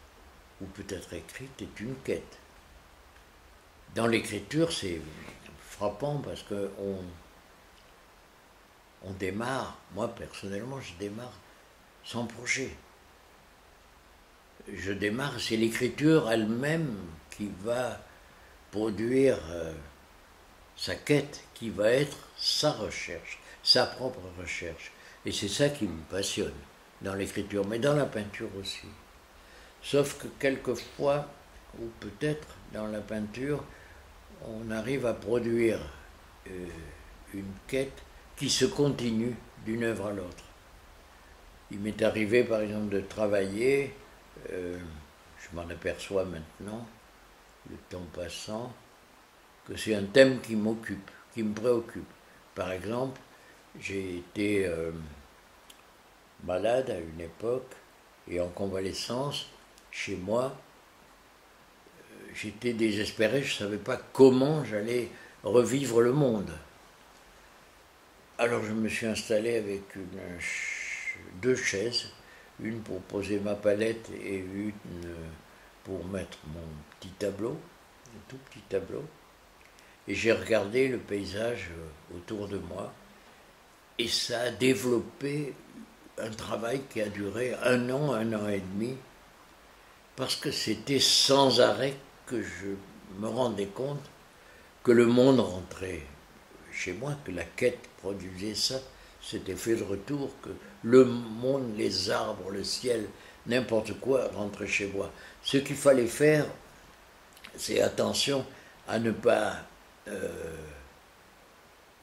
ou peut-être écrite, est une quête. Dans l'écriture, c'est frappant parce qu'on démarre, moi personnellement, je démarre sans projet. Je démarre, c'est l'écriture elle-même qui va produire sa quête, qui va être sa recherche, sa propre recherche. Et c'est ça qui me passionne dans l'écriture, mais dans la peinture aussi. Sauf que quelquefois, ou peut-être dans la peinture, on arrive à produire une quête qui se continue d'une œuvre à l'autre. Il m'est arrivé par exemple de travailler, je m'en aperçois maintenant, le temps passant, que c'est un thème qui m'occupe, qui me préoccupe. Par exemple, j'ai été malade à une époque et en convalescence, chez moi, j'étais désespéré, je ne savais pas comment j'allais revivre le monde. Alors je me suis installé avec deux chaises, une pour poser ma palette et une pour mettre mon petit tableau, un tout petit tableau. Et j'ai regardé le paysage autour de moi et ça a développé un travail qui a duré un an et demi, parce que c'était sans arrêt que je me rendais compte que le monde rentrait chez moi, que la quête produisait ça, cet effet de retour, que le monde, les arbres, le ciel, n'importe quoi rentrait chez moi. Ce qu'il fallait faire, c'est attention à ne pas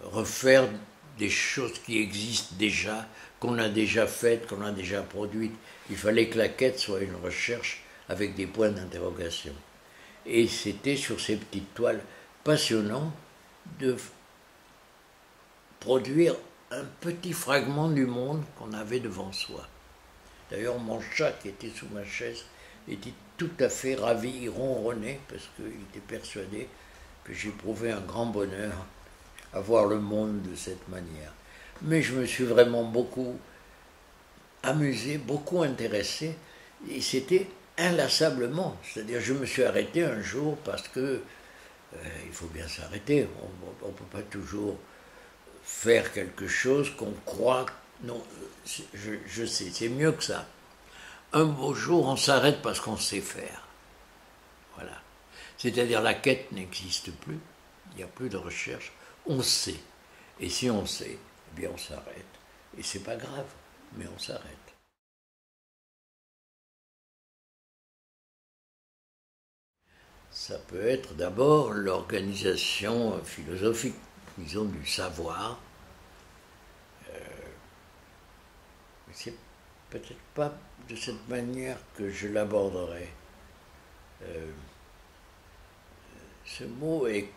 refaire des choses qui existent déjà, qu'on a déjà faites, qu'on a déjà produites. Il fallait que la quête soit une recherche avec des points d'interrogation. Et c'était sur ces petites toiles passionnant de produire un petit fragment du monde qu'on avait devant soi. D'ailleurs, mon chat qui était sous ma chaise était tout à fait ravi, il ronronnait parce qu'il était persuadé que j'éprouvais un grand bonheur à voir le monde de cette manière. Mais je me suis vraiment beaucoup amusé, beaucoup intéressé, et c'était inlassablement. C'est-à-dire, je me suis arrêté un jour parce que il faut bien s'arrêter. On ne peut pas toujours faire quelque chose qu'on croit. Non, je sais, c'est mieux que ça. Un beau jour, on s'arrête parce qu'on sait faire. Voilà. C'est-à-dire, la quête n'existe plus, il n'y a plus de recherche, on sait. Et si on sait, eh bien on s'arrête. Et c'est pas grave, mais on s'arrête. Ça peut être d'abord l'organisation philosophique, disons, du savoir. C'est peut-être pas de cette manière que je l'aborderai. Ce mot est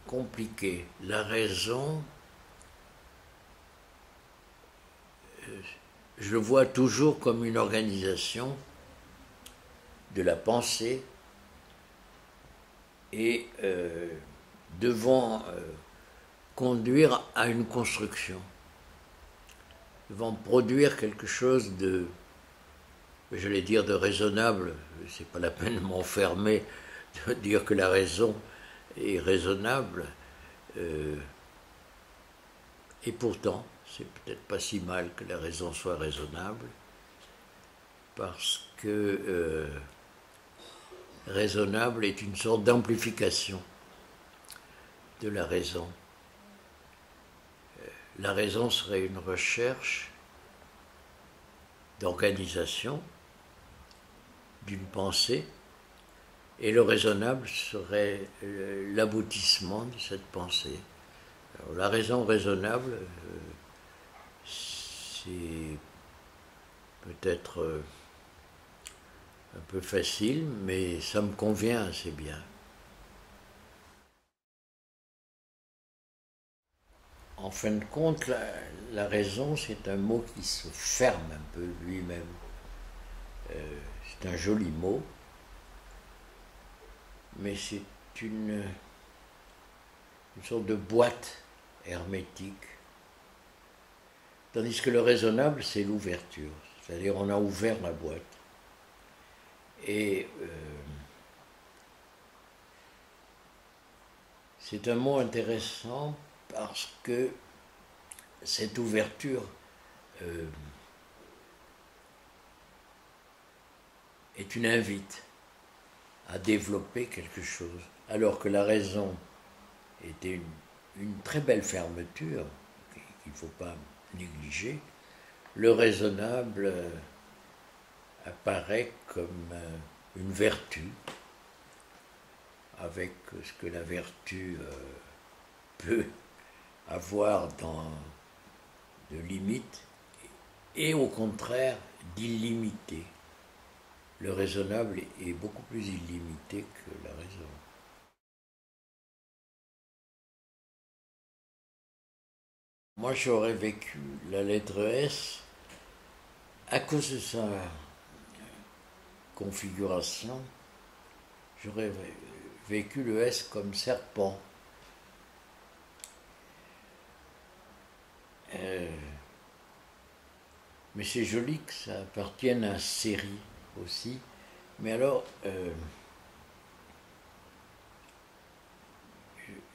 compliqué. La raison, je le vois toujours comme une organisation de la pensée et devant conduire à une construction, devant produire quelque chose de, j'allais dire de raisonnable. C'est pas la peine de m'enfermer de dire que la raison est raisonnable, et pourtant c'est peut-être pas si mal que la raison soit raisonnable, parce que raisonnable est une sorte d'amplification de la raison. La raison serait une recherche d'organisation d'une pensée, et le raisonnable serait l'aboutissement de cette pensée. Alors, la raison raisonnable, c'est peut-être un peu facile, mais ça me convient assez bien. En fin de compte, la raison, c'est un mot qui se ferme un peu lui-même. C'est un joli mot, mais c'est une sorte de boîte hermétique. Tandis que le raisonnable, c'est l'ouverture. C'est-à-dire, on a ouvert la boîte. Et c'est un mot intéressant parce que cette ouverture est une invite à développer quelque chose, alors que la raison était une très belle fermeture qu'il ne faut pas négliger. Le raisonnable apparaît comme une vertu, avec ce que la vertu peut avoir de limites, et au contraire d'illimité. Le raisonnable est beaucoup plus illimité que la raison. Moi, j'aurais vécu la lettre S à cause de sa configuration. J'aurais vécu le S comme serpent. Mais c'est joli que ça appartienne à série aussi. Mais alors,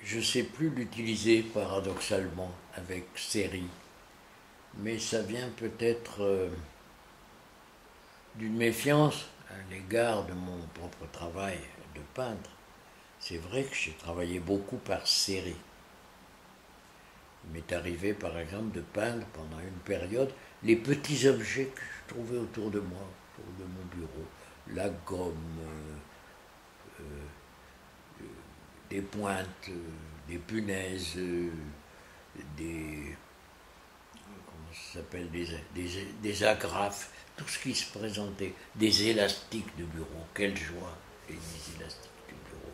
je ne sais plus l'utiliser paradoxalement avec série. Mais ça vient peut-être d'une méfiance à l'égard de mon propre travail de peintre. C'est vrai que j'ai travaillé beaucoup par série. Il m'est arrivé, par exemple, de peindre pendant une période les petits objets que je trouvais autour de moi, autour de mon bureau. La gomme, des pointes, des punaises, des agrafes, tout ce qui se présentait, des élastiques de bureau. Quelle joie, les élastiques de bureau.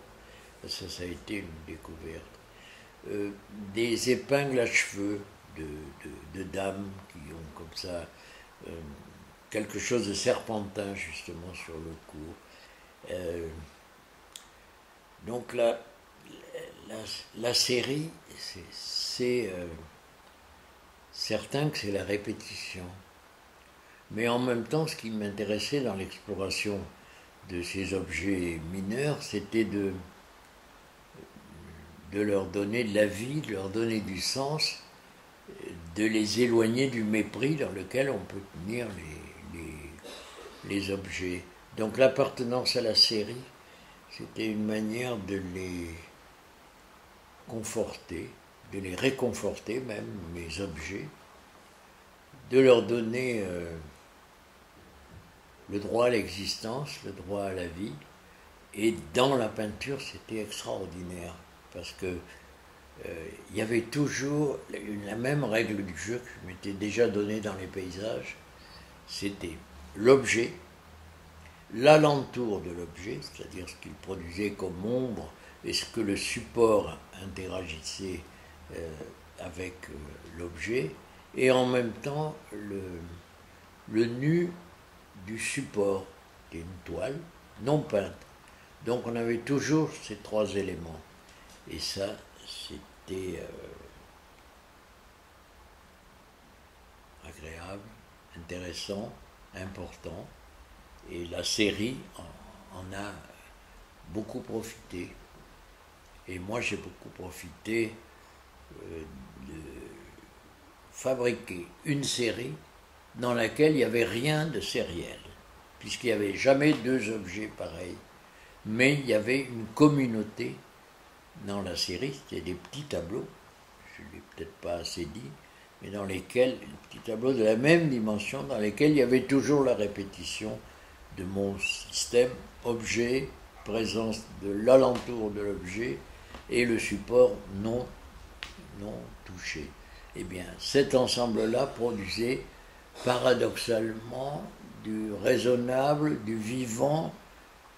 Ça a été une découverte. Des épingles à cheveux de dames qui ont comme ça quelque chose de serpentin justement sur le cou. Donc la série, c'est certain que c'est la répétition. Mais en même temps, ce qui m'intéressait dans l'exploration de ces objets mineurs, c'était de leur donner de la vie, de leur donner du sens, de les éloigner du mépris dans lequel on peut tenir les objets. Donc l'appartenance à la série, c'était une manière de les conforter, de les réconforter même, mes objets, de leur donner le droit à l'existence, le droit à la vie. Et dans la peinture, c'était extraordinaire, parce que il y avait toujours la même règle du jeu que je m'étais déjà donnée dans les paysages, c'était l'objet, l'alentour de l'objet, c'est-à-dire ce qu'il produisait comme ombre et ce que le support interagissait avec l'objet, et en même temps le nu du support, qui est une toile non peinte. Donc on avait toujours ces trois éléments. Et ça, c'était agréable, intéressant, important. Et la série en a beaucoup profité. Et moi, j'ai beaucoup profité de fabriquer une série dans laquelle il n'y avait rien de sériel, puisqu'il n'y avait jamais deux objets pareils. Mais il y avait une communauté dans la série, c'était des petits tableaux, je ne l'ai peut-être pas assez dit, mais dans lesquels, des petits tableaux de la même dimension, dans lesquels il y avait toujours la répétition de mon système objet, présence de l'alentour de l'objet et le support non touché. Eh bien, cet ensemble-là produisait paradoxalement du raisonnable, du vivant,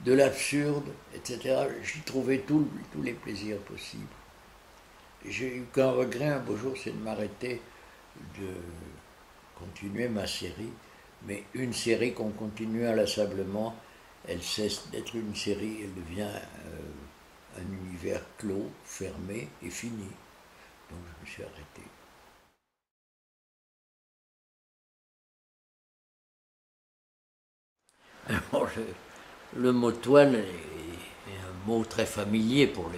de l'absurde, etc. J'y trouvais tous les plaisirs possibles. J'ai eu qu'un regret un beau jour, c'est de m'arrêter de continuer ma série, mais une série qu'on continue inlassablement, elle cesse d'être une série, elle devient un univers clos, fermé et fini. Donc je me suis arrêté. Alors, le mot toile est un mot très familier pour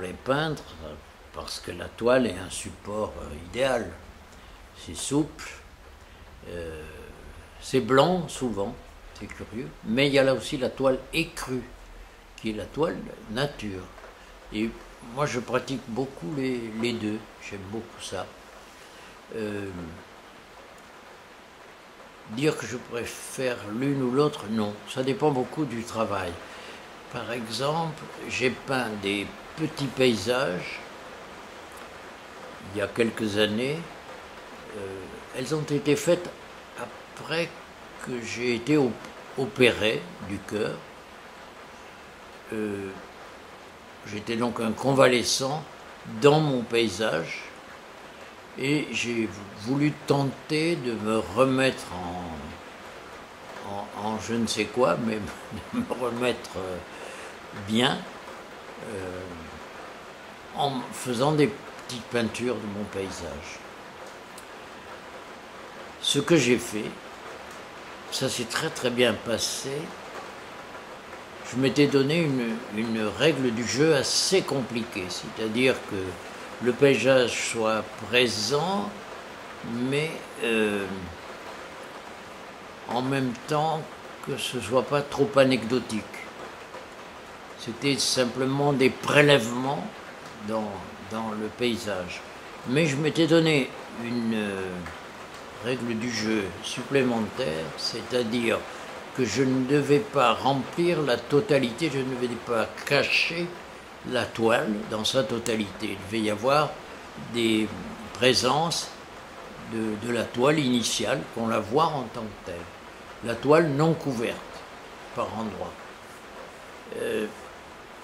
les peintres, parce que la toile est un support idéal. C'est souple, c'est blanc souvent, c'est curieux, mais il y a là aussi la toile écrue, qui est la toile nature. Et moi je pratique beaucoup les deux, j'aime beaucoup ça. Dire que je préfère l'une ou l'autre, non. Ça dépend beaucoup du travail. Par exemple, j'ai peint des petits paysages il y a quelques années. Elles ont été faites après que j'ai été opéré du cœur. J'étais donc un convalescent dans mon paysage. Et j'ai voulu tenter de me remettre en je ne sais quoi, mais de me remettre bien en faisant des petites peintures de mon paysage. Ce que j'ai fait, ça s'est très très bien passé. Je m'étais donné une règle du jeu assez compliquée, c'est-à-dire que le paysage soit présent, mais en même temps que ce ne soit pas trop anecdotique. C'était simplement des prélèvements dans le paysage. Mais je m'étais donné une règle du jeu supplémentaire, c'est-à-dire que je ne devais pas remplir la totalité, je ne devais pas cacher la toile dans sa totalité. Il devait y avoir des présences de la toile initiale, qu'on la voit en tant que telle. La toile non couverte, par endroits.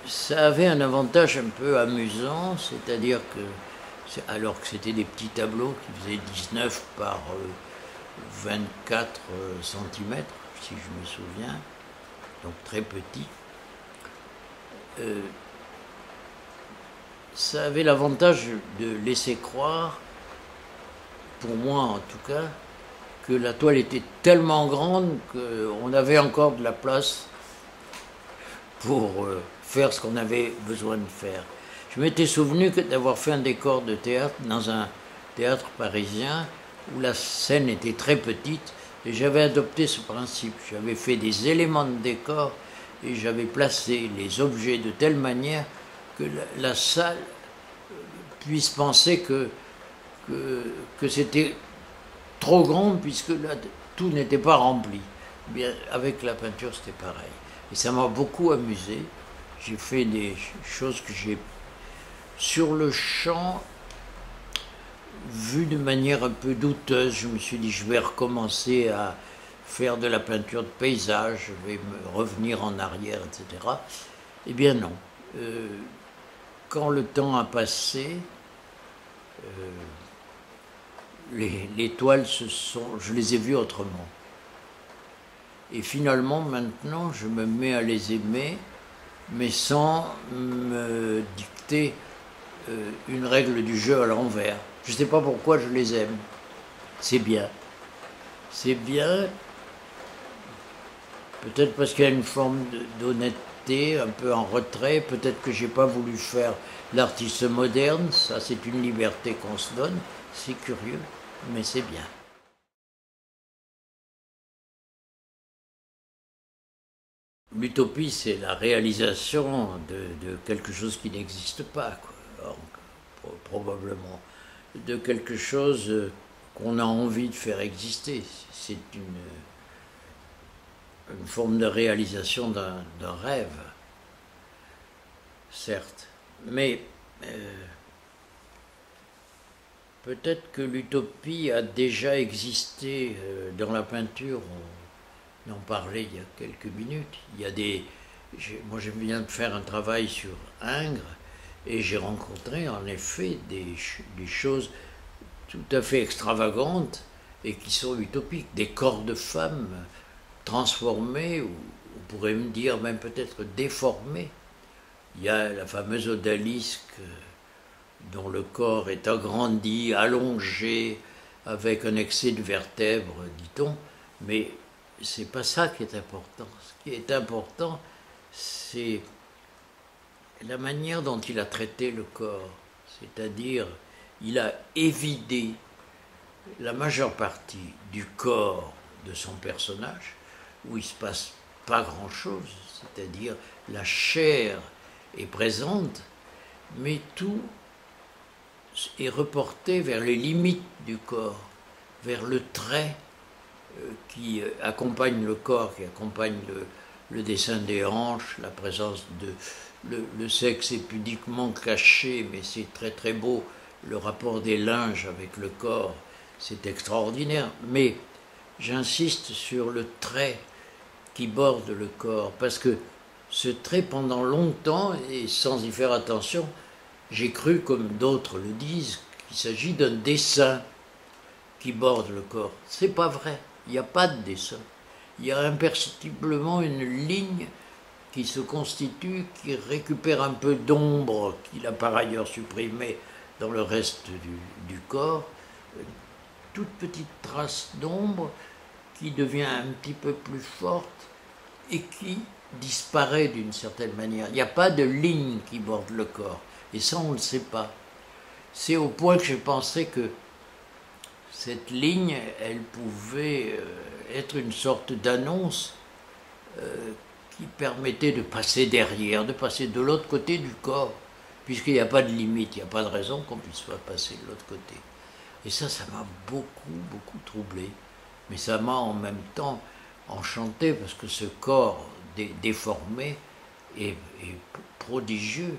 Ça avait un avantage un peu amusant, c'est-à-dire que, alors que c'était des petits tableaux qui faisaient 19 par 24 cm, si je me souviens, donc très petits, ça avait l'avantage de laisser croire, pour moi en tout cas, que la toile était tellement grande qu'on avait encore de la place pour faire ce qu'on avait besoin de faire. Je m'étais souvenu d'avoir fait un décor de théâtre dans un théâtre parisien où la scène était très petite et j'avais adopté ce principe. J'avais fait des éléments de décor et j'avais placé les objets de telle manière que la salle puisse penser que c'était trop grand, puisque là, tout n'était pas rempli. Bien, avec la peinture, c'était pareil. Et ça m'a beaucoup amusé. J'ai fait des choses que j'ai, sur le champ, vues de manière un peu douteuse. Je me suis dit, je vais recommencer à faire de la peinture de paysage, je vais me revenir en arrière, etc. Eh bien non. Quand le temps a passé, les toiles je les ai vues autrement. Et finalement, maintenant, je me mets à les aimer, mais sans me dicter une règle du jeu à l'envers. Je ne sais pas pourquoi je les aime. C'est bien. C'est bien, peut-être parce qu'il y a une forme d'honnêteté, un peu en retrait. Peut-être que j'ai pas voulu faire l'artiste moderne. Ça, c'est une liberté qu'on se donne. C'est curieux, mais c'est bien. L'utopie, c'est la réalisation de quelque chose qui n'existe pas, quoi. Alors, probablement. De quelque chose qu'on a envie de faire exister. C'est une forme de réalisation d'un rêve, certes. Mais peut-être que l'utopie a déjà existé dans la peinture. On en parlait il y a quelques minutes. Moi, je viens de faire un travail sur Ingres et j'ai rencontré en effet des choses tout à fait extravagantes et qui sont utopiques. Des corps de femmes transformés, ou on pourrait me dire même peut-être déformés. Il y a la fameuse odalisque dont le corps est agrandi, allongé, avec un excès de vertèbres, dit-on, mais c'est pas ça qui est important. Ce qui est important, c'est la manière dont il a traité le corps, c'est-à-dire il a évidé la majeure partie du corps de son personnage, où il ne se passe pas grand-chose, c'est-à-dire la chair est présente, mais tout est reporté vers les limites du corps, vers le trait qui accompagne le corps, qui accompagne le dessin des hanches, la présence de... Le sexe est pudiquement caché, mais c'est très très beau, le rapport des linges avec le corps, c'est extraordinaire. Mais j'insiste sur le trait qui borde le corps, parce que ce trait, pendant longtemps, et sans y faire attention, j'ai cru, comme d'autres le disent, qu'il s'agit d'un dessin qui borde le corps. C'est pas vrai, il n'y a pas de dessin. Il y a imperceptiblement une ligne qui se constitue, qui récupère un peu d'ombre qu'il a par ailleurs supprimée dans le reste du corps, toute petite trace d'ombre qui devient un petit peu plus forte et qui disparaît d'une certaine manière. Il n'y a pas de ligne qui borde le corps, et ça on ne le sait pas. C'est au point que j'ai pensé que cette ligne, elle pouvait être une sorte d'annonce qui permettait de passer derrière, de passer de l'autre côté du corps, puisqu'il n'y a pas de limite, il n'y a pas de raison qu'on puisse pas passer de l'autre côté. Et ça m'a beaucoup troublé. Mais ça m'a en même temps enchanté, parce que ce corps déformé est prodigieux.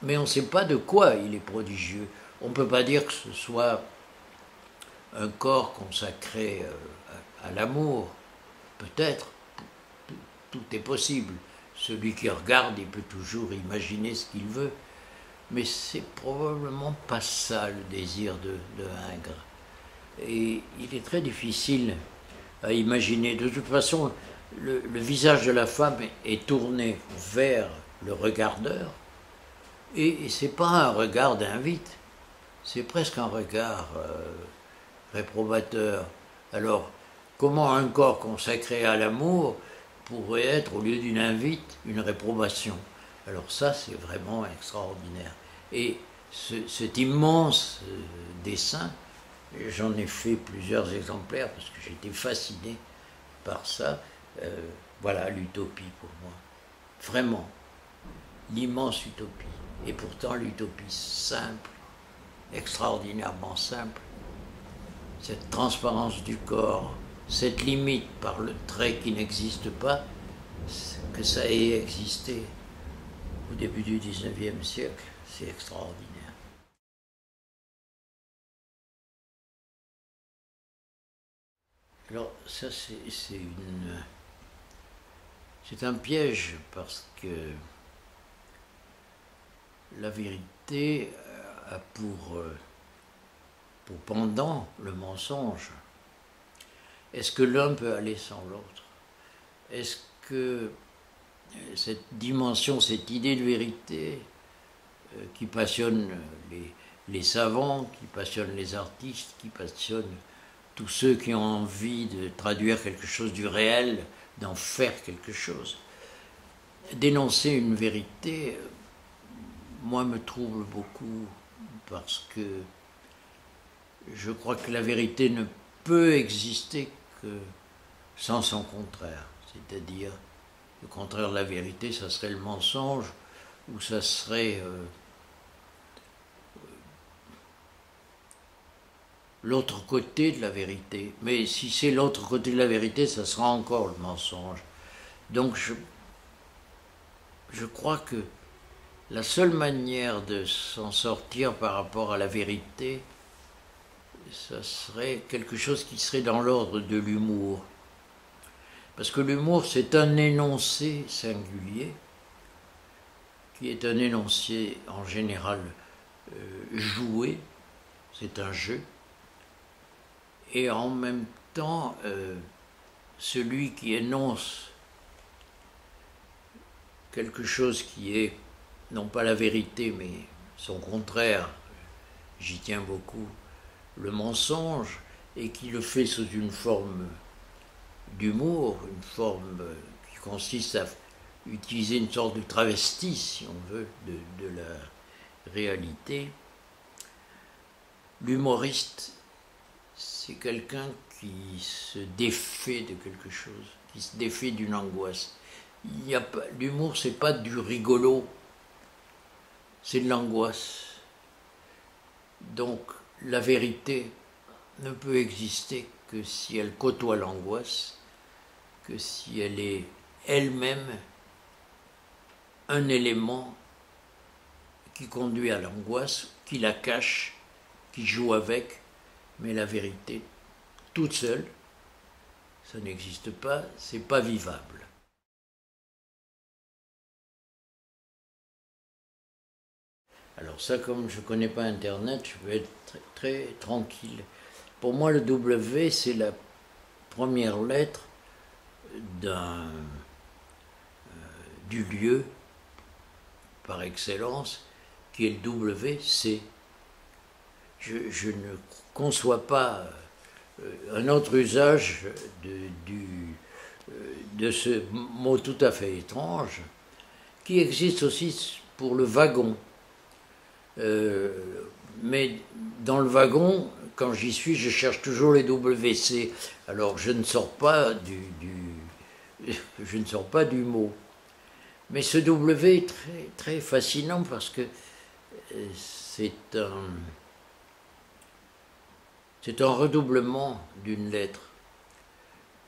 Mais on ne sait pas de quoi il est prodigieux. On ne peut pas dire que ce soit un corps consacré à l'amour. Peut-être, tout est possible. Celui qui regarde, il peut toujours imaginer ce qu'il veut. Mais c'est probablement pas ça le désir de Ingres. Et il est très difficile à imaginer. De toute façon, le visage de la femme est tourné vers le regardeur, et c'est pas un regard d'invite, c'est presque un regard réprobateur. Alors, comment un corps consacré à l'amour pourrait être, au lieu d'une invite, une réprobation? Alors ça, c'est vraiment extraordinaire. Et cet immense dessin, j'en ai fait plusieurs exemplaires parce que j'étais fasciné par ça. Voilà l'utopie pour moi. Vraiment, l'immense utopie. Et pourtant l'utopie simple, extraordinairement simple. Cette transparence du corps, cette limite par le trait qui n'existe pas, que ça ait existé au début du XIXe siècle, c'est extraordinaire. Alors ça c'est un piège parce que la vérité a pour pendant le mensonge. Est-ce que l'un peut aller sans l'autre? Est-ce que cette dimension, cette idée de vérité qui passionne les savants, qui passionne les artistes, qui passionne tous ceux qui ont envie de traduire quelque chose du réel, d'en faire quelque chose. Dénoncer une vérité, moi, me trouble beaucoup parce que je crois que la vérité ne peut exister que sans son contraire. C'est-à-dire, le contraire de la vérité, ça serait le mensonge, ou ça serait l'autre côté de la vérité. Mais si c'est l'autre côté de la vérité, ça sera encore le mensonge. Donc je crois que la seule manière de s'en sortir par rapport à la vérité, ça serait quelque chose qui serait dans l'ordre de l'humour. Parce que l'humour, c'est un énoncé singulier, qui est un énoncé en général joué, c'est un jeu, et en même temps, celui qui énonce quelque chose qui est, non pas la vérité, mais son contraire, j'y tiens beaucoup, le mensonge, et qui le fait sous une forme d'humour, une forme qui consiste à utiliser une sorte de travesti, si on veut, de la réalité. L'humoriste, c'est quelqu'un qui se défait de quelque chose, qui se défait d'une angoisse. L'humour, c'est pas du rigolo, c'est de l'angoisse. Donc, la vérité ne peut exister que si elle côtoie l'angoisse, que si elle est elle-même un élément qui conduit à l'angoisse, qui la cache, qui joue avec, mais la vérité, toute seule, ça n'existe pas, c'est pas vivable. Alors ça, comme je ne connais pas Internet, je peux être très, très tranquille. Pour moi, le W, c'est la première lettre du lieu par excellence, qui est le WC. Je ne conçois pas un autre usage de ce mot tout à fait étrange, qui existe aussi pour le wagon. Mais dans le wagon, quand j'y suis, je cherche toujours les WC. Alors je ne sors pas je ne sors pas du mot. Mais ce W est très, très fascinant parce que c'est un redoublement d'une lettre.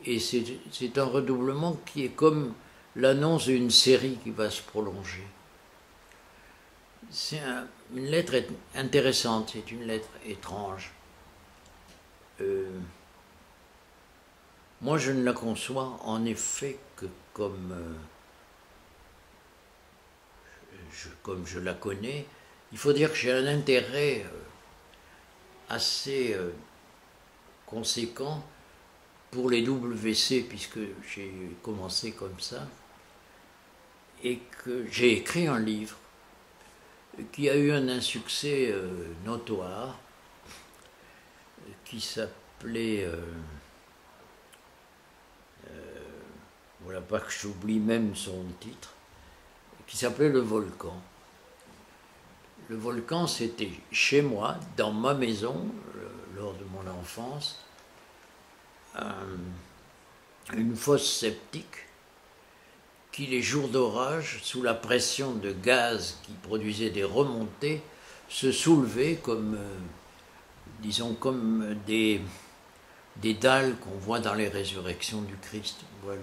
Et c'est un redoublement qui est comme l'annonce d'une série qui va se prolonger. C'est une lettre intéressante, c'est une lettre étrange. Moi, je ne la conçois en effet que comme je la connais. Il faut dire que j'ai un intérêt assez conséquent pour les WC, puisque j'ai commencé comme ça, et que j'ai écrit un livre qui a eu un insuccès notoire, qui s'appelait, voilà pas que j'oublie même son titre, qui s'appelait Le Volcan. Le Volcan, c'était chez moi, dans ma maison, lors de mon enfance, une fosse septique qui, les jours d'orage, sous la pression de gaz qui produisait des remontées, se soulever comme, disons, comme des dalles qu'on voit dans les résurrections du Christ. On voit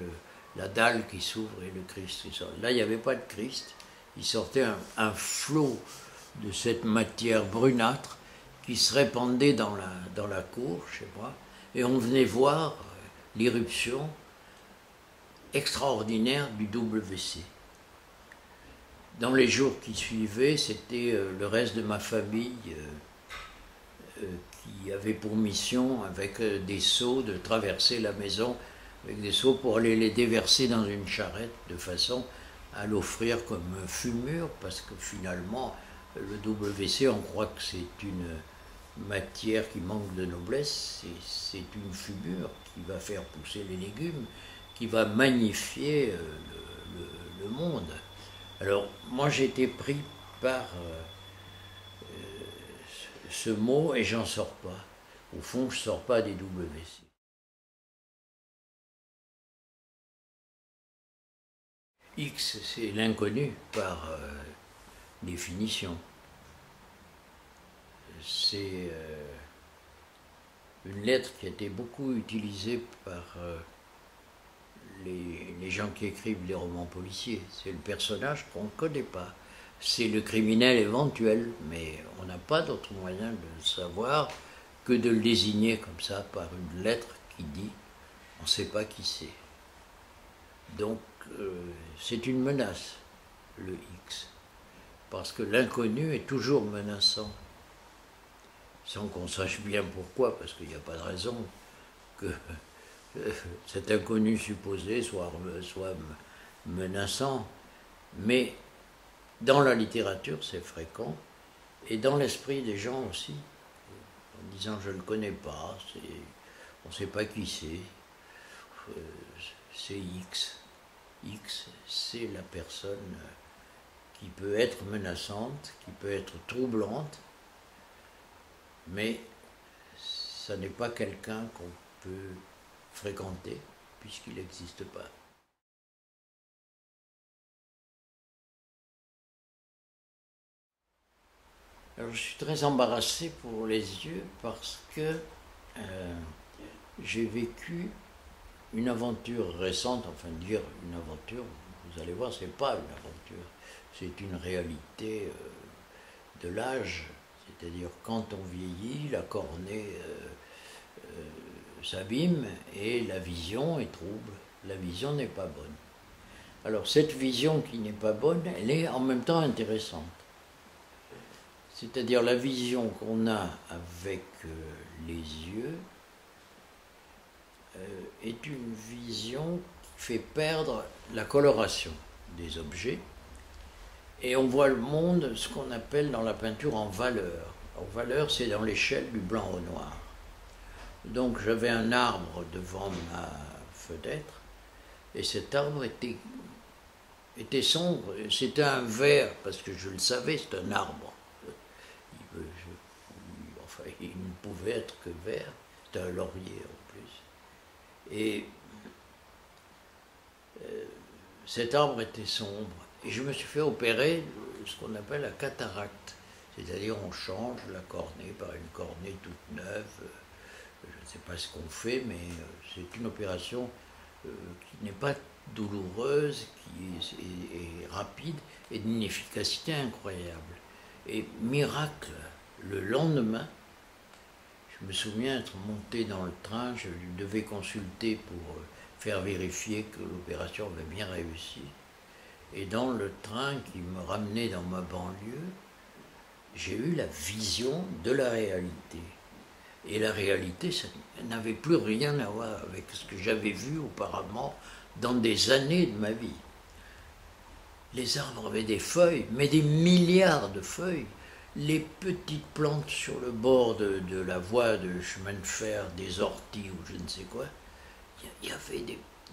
la dalle qui s'ouvre et le Christ qui sort. Là, il n'y avait pas de Christ. Il sortait un flot de cette matière brunâtre qui se répandait dans la cour, je sais pas, et on venait voir l'irruption extraordinaire du WC. Dans les jours qui suivaient, c'était le reste de ma famille qui avait pour mission, avec des seaux, de traverser la maison avec des seaux pour aller les déverser dans une charrette, de façon à l'offrir comme fumure, parce que finalement, le WC, on croit que c'est une matière qui manque de noblesse, c'est une fumure qui va faire pousser les légumes, qui va magnifier le monde. Alors, moi j'ai été pris par ce mot et j'en sors pas. Au fond, je ne sors pas des WC. X, c'est l'inconnu par définition. C'est une lettre qui a été beaucoup utilisée par les gens qui écrivent les romans policiers. C'est le personnage qu'on ne connaît pas. C'est le criminel éventuel, mais on n'a pas d'autre moyen de le savoir que de le désigner comme ça par une lettre qui dit on ne sait pas qui c'est. Donc c'est une menace, le X, parce que l'inconnu est toujours menaçant, sans qu'on sache bien pourquoi, parce qu'il n'y a pas de raison que cet inconnu supposé soit menaçant, mais dans la littérature c'est fréquent, et dans l'esprit des gens aussi, en disant je ne le connais pas, on ne sait pas qui c'est X. X, c'est la personne qui peut être menaçante, qui peut être troublante, mais ça n'est pas quelqu'un qu'on peut fréquenter, puisqu'il n'existe pas. Alors je suis très embarrassé pour les yeux parce que j'ai vécu une aventure récente, enfin dire une aventure, vous allez voir, c'est pas une aventure, c'est une réalité de l'âge, c'est-à-dire quand on vieillit, la cornée s'abîme et la vision est trouble, la vision n'est pas bonne. Alors cette vision qui n'est pas bonne, elle est en même temps intéressante. C'est-à-dire la vision qu'on a avec les yeux est une vision qui fait perdre la coloration des objets et on voit le monde, ce qu'on appelle dans la peinture en valeur. En valeur, c'est dans l'échelle du blanc au noir. Donc j'avais un arbre devant ma fenêtre et cet arbre était sombre, c'était un vert parce que je le savais, c'est un arbre. Enfin, il ne pouvait être que vert, c'était un laurier en plus. Et cet arbre était sombre. Et je me suis fait opérer ce qu'on appelle la cataracte. C'est-à-dire on change la cornée par une cornée toute neuve. Je ne sais pas ce qu'on fait, mais c'est une opération qui n'est pas douloureuse, qui est rapide et d'une efficacité incroyable. Et miracle, le lendemain, je me souviens être monté dans le train, je devais consulter pour faire vérifier que l'opération avait bien réussi. Et dans le train qui me ramenait dans ma banlieue, j'ai eu la vision de la réalité. Et la réalité, ça n'avait plus rien à voir avec ce que j'avais vu auparavant dans des années de ma vie. Les arbres avaient des feuilles, mais des milliards de feuilles. Les petites plantes sur le bord de la voie de chemin de fer, des orties ou je ne sais quoi, il y avait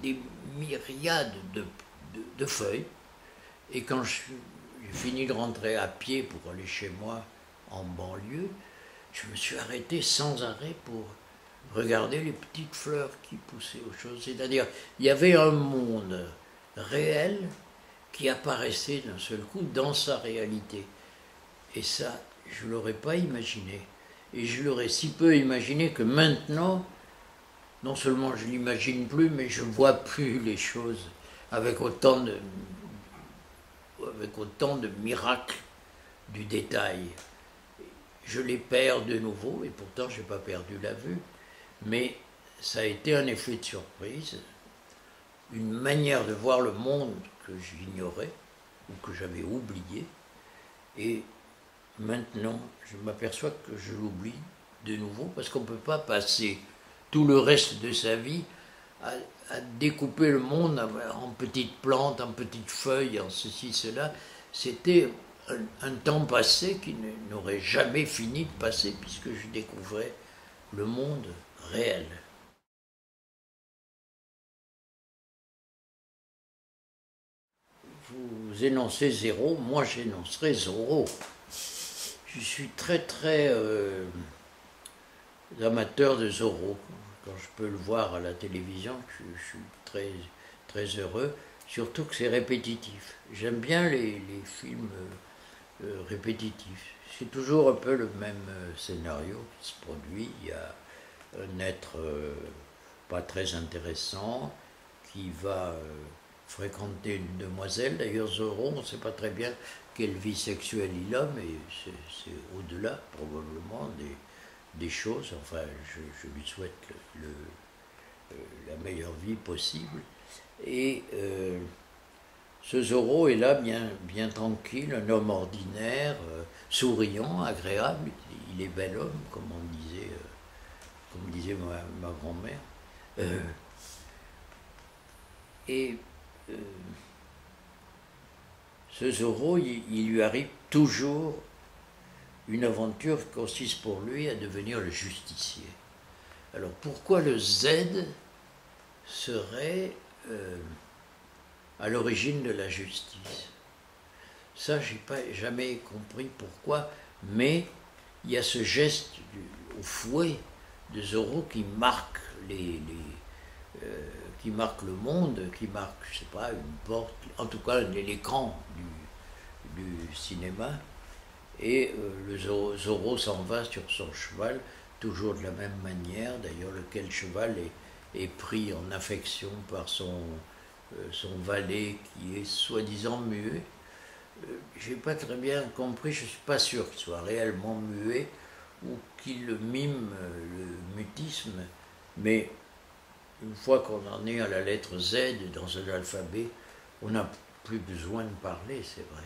des myriades de feuilles. Et quand j'ai fini de rentrer à pied pour aller chez moi en banlieue, je me suis arrêté sans arrêt pour regarder les petites fleurs qui poussaient aux choses. C'est-à-dire, il y avait un monde réel qui apparaissait d'un seul coup dans sa réalité. Et ça, je ne l'aurais pas imaginé. Et je l'aurais si peu imaginé que maintenant, non seulement je ne l'imagine plus, mais je ne vois plus les choses avec autant de miracles du détail. Je les perds de nouveau, et pourtant je n'ai pas perdu la vue, mais ça a été un effet de surprise, une manière de voir le monde que j'ignorais, ou que j'avais oublié, et maintenant je m'aperçois que je l'oublie de nouveau, parce qu'on ne peut pas passer tout le reste de sa vie à découper le monde en petites plantes, en petites feuilles, en ceci, cela. C'était un temps passé qui n'aurait jamais fini de passer, puisque je découvrais le monde réel. Vous énoncez zéro, moi j'énoncerai Zorro. Je suis très amateur de Zorro. Quand je peux le voir à la télévision, je suis très heureux, surtout que c'est répétitif. J'aime bien les films répétitifs. C'est toujours un peu le même scénario qui se produit. Il y a un être pas très intéressant qui va fréquenter une demoiselle. D'ailleurs, Zorro, on ne sait pas très bien quelle vie sexuelle il a, mais c'est au-delà probablement des choses. Enfin, je lui souhaite la meilleure vie possible. Et ce Zorro est là bien tranquille, un homme ordinaire, souriant, agréable. Il est bel homme, comme disait ma grand-mère. Et ce Zorro, il lui arrive toujours une aventure qui consiste pour lui à devenir le justicier. Alors pourquoi le Z serait à l'origine de la justice? Ça, je n'ai pas jamais compris pourquoi, mais il y a ce geste au fouet de Zorro qui marque qui marque le monde, qui marque, je ne sais pas, une porte, en tout cas l'écran du cinéma. Et le Zorro s'en va sur son cheval, toujours de la même manière, d'ailleurs lequel cheval est pris en affection par son valet qui est soi-disant muet. Je n'ai pas très bien compris, je ne suis pas sûr qu'il soit réellement muet ou qu'il mime le mutisme, mais une fois qu'on en est à la lettre Z dans un alphabet, on n'a plus besoin de parler, c'est vrai.